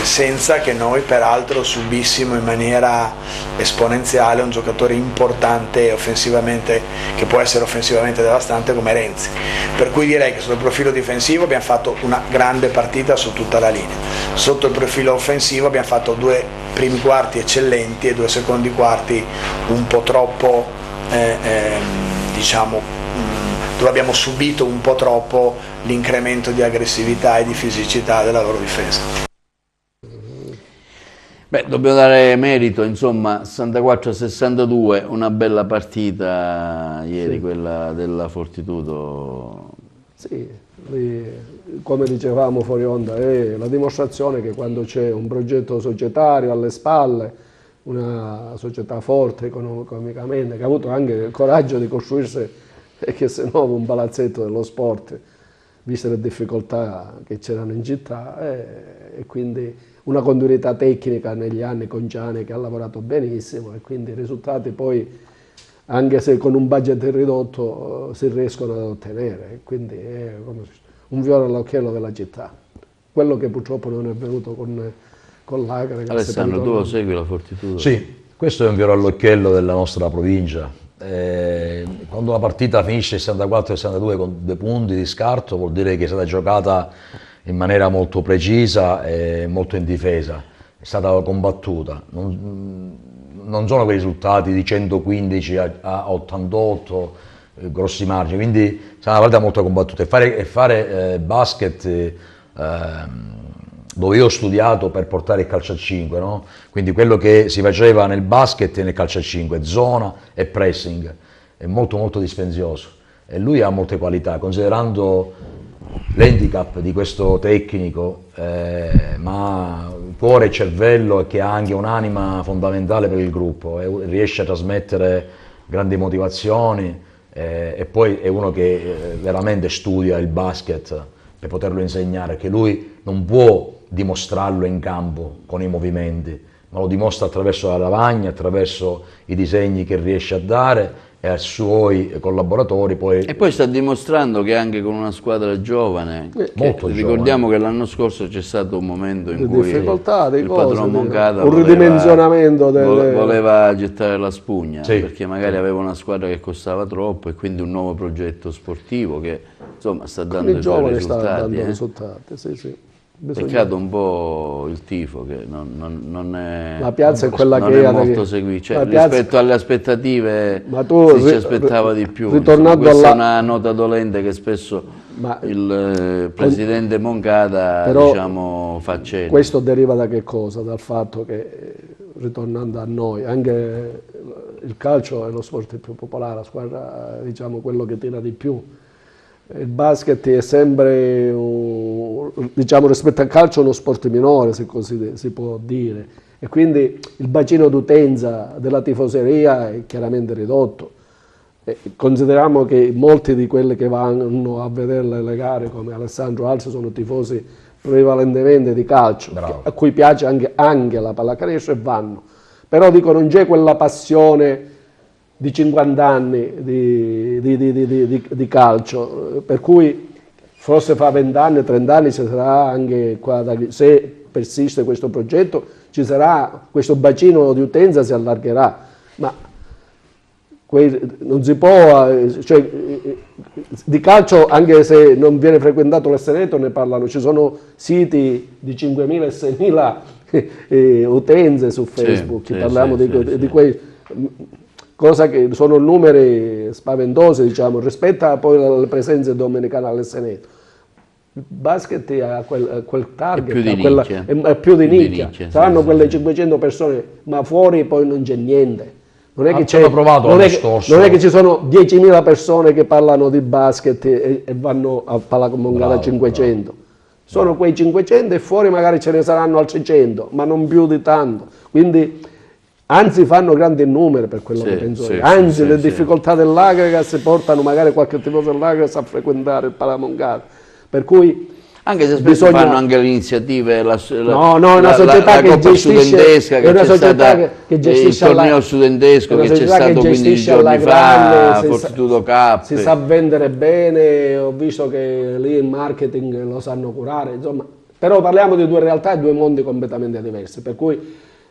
senza che noi peraltro subissimo in maniera esponenziale un giocatore importante offensivamente, che può essere offensivamente devastante, come Renzi. Per cui direi che sotto il profilo difensivo abbiamo fatto una grande partita su tutta la linea. Sotto il profilo offensivo abbiamo fatto 2 primi quarti eccellenti e 2 secondi quarti un po' troppo dove abbiamo subito un po' troppo l'incremento di aggressività e di fisicità della loro difesa.
Beh, dobbiamo dare merito, insomma, 64-62, una bella partita ieri, sì, quella della Fortitudo.
Sì, come dicevamo fuori onda, è la dimostrazione che quando c'è un progetto societario alle spalle, una società forte economicamente, che ha avuto anche il coraggio di costruirsi, che se no un palazzetto dello sport, viste le difficoltà che c'erano in città, e quindi una continuità tecnica negli anni con Giani, che ha lavorato benissimo, e quindi i risultati poi, anche se con un budget ridotto, si riescono ad ottenere, e quindi è come un fiore all'occhiello della città, quello che purtroppo non è venuto con l'Agra.
Alessandro, tu lo segui la Fortitudo?
Sì, questo è un fiore all'occhiello della nostra provincia. Quando la partita finisce 64-62 con 2 punti di scarto, vuol dire che è stata giocata in maniera molto precisa e molto in difesa, è stata combattuta. Non sono quei risultati di 115 a 88, grossi margini, quindi è stata una partita molto combattuta. E fare basket dove io ho studiato per portare il calcio a 5, no? Quindi quello che si faceva nel basket e nel calcio a 5, zona e pressing, è molto molto dispendioso, e lui ha molte qualità, considerando l'handicap di questo tecnico, ma cuore e cervello, e che ha anche un'anima fondamentale per il gruppo, riesce a trasmettere grandi motivazioni, e poi è uno che veramente studia il basket per poterlo insegnare, che lui non può dimostrarlo in campo con i movimenti, ma lo dimostra attraverso la lavagna, attraverso i disegni che riesce a dare, e ai suoi collaboratori poi...
E poi sta dimostrando che anche con una squadra giovane, ricordiamo che l'anno scorso c'è stato un momento in cui il padrone Moncada
un ridimensionamento
voleva gettare la spugna,
sì,
perché magari aveva una squadra che costava troppo, e quindi un nuovo progetto sportivo che insomma sta dando i suoi
risultati. Sì, sì.
Peccato un po' il tifo, che non è,
la piazza è quella
non
che
è molto seguito, cioè, rispetto alle aspettative si aspettava di più.
Ritornando
questa è una nota dolente che spesso il presidente Moncada diciamo, fa cenno.
Questo deriva da che cosa? Dal fatto che, ritornando a noi, anche il calcio è lo sport più popolare, la squadra, diciamo, quello che tira di più. Il basket è sempre, diciamo, rispetto al calcio, uno sport minore, se così si può dire, e quindi il bacino d'utenza della tifoseria è chiaramente ridotto. Consideriamo che molti di quelli che vanno a vedere le gare, come Alessandro Alza, sono tifosi prevalentemente di calcio, a cui piace anche la pallacanestro, e vanno. però dico non c'è quella passione di 50 anni di calcio, per cui forse fra 20 anni, 30 anni ci sarà anche qua, se persiste questo progetto, ci sarà questo bacino di utenza, si allargherà, ma non si può, cioè, di calcio anche se non viene frequentato l'Esteneto ne parlano, ci sono siti di 5.000 e 6.000 utenze su Facebook, parliamo di quei, cosa che sono numeri spaventosi, diciamo, rispetto a poi alle presenze domenicane all'Esteneto. Il basket ha quel target, è più di nicchia, saranno quelle 500 persone, ma fuori poi non c'è niente. Non è, che non è che ci sono 10.000 persone che parlano di basket e vanno a Palamongara 500. Sono quei 500 e fuori magari ce ne saranno altri 100, ma non più di tanto. Quindi, anzi fanno grandi numeri per quello che penso io. Anzi, le difficoltà dell'Agragas portano magari qualche tifoso dell'Agragas a frequentare il Palamongara. Per cui
anche se spesso fanno anche le iniziative,
una società che gestisce,
che c'è stata il torneo studentesco che c'è stato 15 giorni fa, Fortitudo Cup.
Si sa vendere bene, ho visto che lì il marketing lo sanno curare, insomma. Però parliamo di due realtà e due mondi completamente diversi, per cui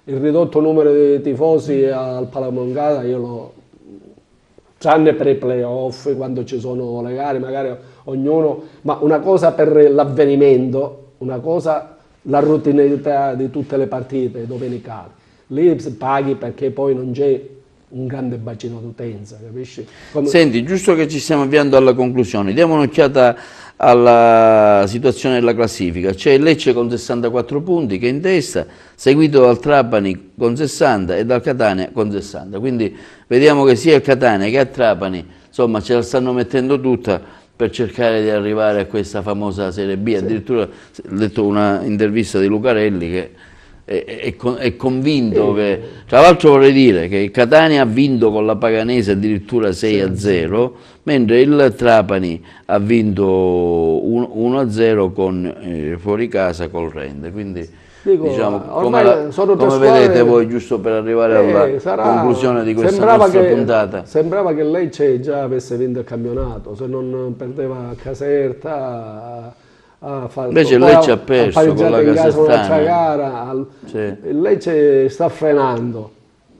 il ridotto numero di tifosi al Palamongara io lo... tranne per i playoff, quando ci sono le gare, magari ognuno, ma una cosa per l'avvenimento, una cosa la routinarietà di tutte le partite domenicali. Lì paghi perché poi non c'è un grande bacino d'utenza, capisci?
Senti, giusto che ci stiamo avviando alla conclusione, diamo un'occhiata alla situazione della classifica. C'è il Lecce con 64 punti che è in testa, seguito dal Trapani con 60 e dal Catania con 60. Quindi vediamo che sia il Catania che a Trapani, insomma, ce la stanno mettendo tutta per cercare di arrivare a questa famosa Serie B. Addirittura ho letto una intervista di Lucarelli che è convinto che, tra l'altro vorrei dire che il Catania ha vinto con la Paganese addirittura 6-0, mentre il Trapani ha vinto 1-0 con fuori casa col Rende. Quindi diciamo, come vedete voi, giusto per arrivare alla conclusione di questa nostra puntata.
Sembrava che Lecce già avesse vinto il campionato, se non perdeva a Caserta.
Invece il Lecce ha perso con la Casertana.
Il Lecce sta frenando,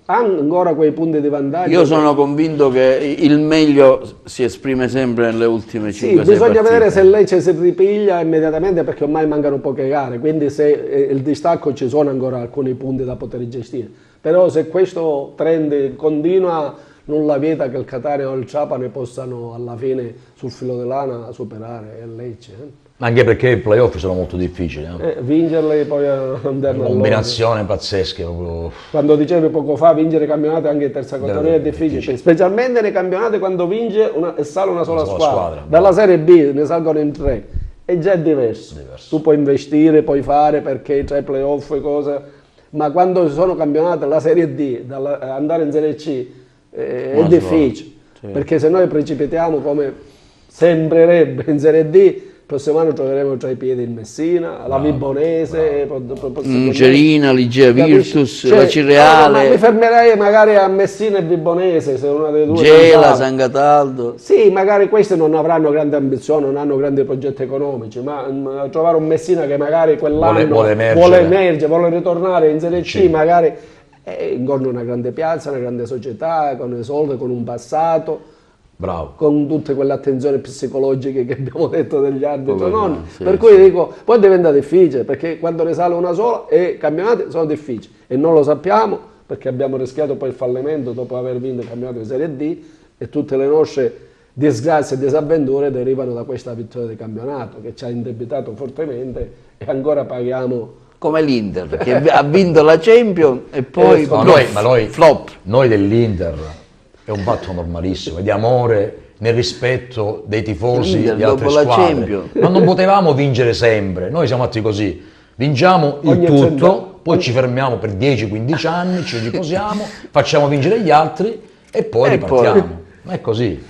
ha ancora quei punti di vantaggio.
Io sono convinto che il meglio si esprime sempre nelle ultime 5-6 partite.
Bisogna vedere se il Lecce si ripiglia immediatamente, perché ormai mancano poche gare, quindi se il distacco ci sono ancora alcuni punti da poter gestire. Però se questo trend continua, nulla vieta che il Catania o il Trapani possano alla fine sul filo di lana superare il Lecce.
Anche perché i playoff sono molto difficili.
Vincerli e poi andare
una combinazione pazzesca. Proprio.
Quando dicevi poco fa, vincere campionati anche in terza categoria è difficile, specialmente nei campionati quando vince e sale una sola squadra. Dalla Serie B ne salgono in 3, è già diverso. Tu puoi investire, puoi fare perché c'è playoff e cose, ma quando ci sono campionati, la Serie D, andare in Serie C è difficile, perché se noi precipitiamo come sembrerebbe in Serie D, il prossimo anno giocheremo tra i piedi il Messina, la Vibonese,
Cerina, Ligea Virtus, la Cireale.
Mi fermerei magari a Messina e Vibonese, se una delle due.
Gela, San Cataldo.
Sì, magari queste non avranno grandi ambizioni, non hanno grandi progetti economici, ma trovare un Messina che magari quell'anno vuole emergere, vuole ritornare in Serie C, magari incontra una grande piazza, una grande società, con i soldi, con un passato.
Bravo.
Con tutte quelle attenzioni psicologiche che abbiamo detto degli arbitri, per cui dico, poi diventa difficile, perché quando ne sale una sola i campionati sono difficili e non lo sappiamo perché abbiamo rischiato poi il fallimento dopo aver vinto il campionato di Serie D e tutte le nostre disgrazie e disavventure derivano da questa vittoria di campionato che ci ha indebitato fortemente e ancora paghiamo.
Come l'Inter che ha vinto la Champions e poi flop.
Noi dell'Inter è un fatto normalissimo, è di amore nel rispetto dei tifosi di altre squadre, ma non potevamo vincere sempre, noi siamo fatti così, vinciamo il tutto, poi ci fermiamo per 10-15 anni, ci riposiamo, facciamo vincere gli altri e poi ripartiamo, ma è così.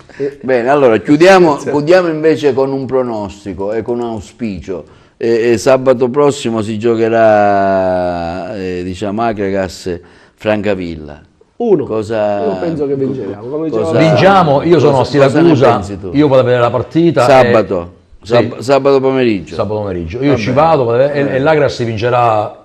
Bene, allora chiudiamo invece con un pronostico e con un auspicio. Sabato prossimo si giocherà diciamo Akragas Francavilla.
Io penso che vinceremo.
Vinciamo, io sono a Siracusa, io vado a vedere la partita.
Sabato. Sabato pomeriggio.
Sabato pomeriggio. Io ci vado e l'Agras vincerà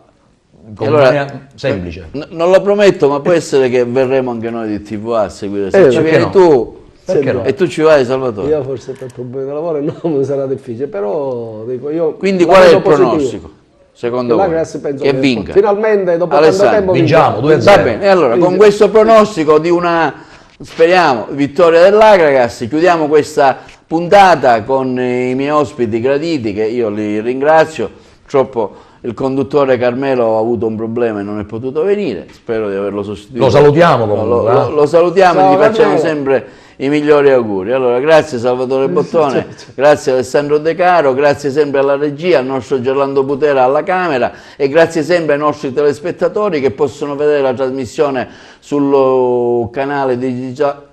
con maniera semplice.
Non lo prometto, ma può essere che verremo anche noi di TV a seguire. Se ci vieni tu, e tu ci vai, Salvatore.
Io forse per problemi di lavoro non sarà difficile, però dico io.
Quindi qual è il pronostico? Secondo voi?
Penso
che vinca.
Finalmente dopo tanto tempo
vinciamo 2-0.
Va bene, e allora con questo pronostico di una, speriamo, vittoria dell'Agragas, chiudiamo questa puntata con i miei ospiti graditi, che io li ringrazio. Purtroppo il conduttore Carmelo ha avuto un problema e non è potuto venire, spero di averlo sostituito.
Lo salutiamo comunque.
Lo salutiamo e gli facciamo sempre i migliori auguri. Allora, grazie Salvatore Bottone, grazie Alessandro De Caro, grazie sempre alla regia, al nostro Gerlando Putera alla camera e grazie sempre ai nostri telespettatori che possono vedere la trasmissione sul canale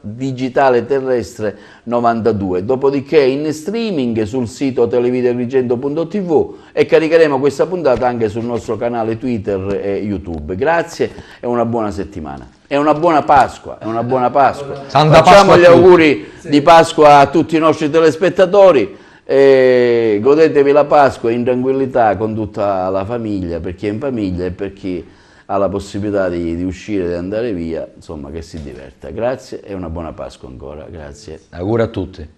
digitale terrestre 92, dopodiché in streaming sul sito televideagrigento.tv e caricheremo questa puntata anche sul nostro canale Twitter e YouTube. Grazie e una buona settimana. È una buona Pasqua, è una buona Pasqua. Facciamo gli auguri di Pasqua a tutti i nostri telespettatori e godetevi la Pasqua in tranquillità con tutta la famiglia, per chi è in famiglia e per chi ha la possibilità di uscire, di andare via, insomma che si diverta. Grazie e una buona Pasqua ancora, grazie.
Auguri a tutti.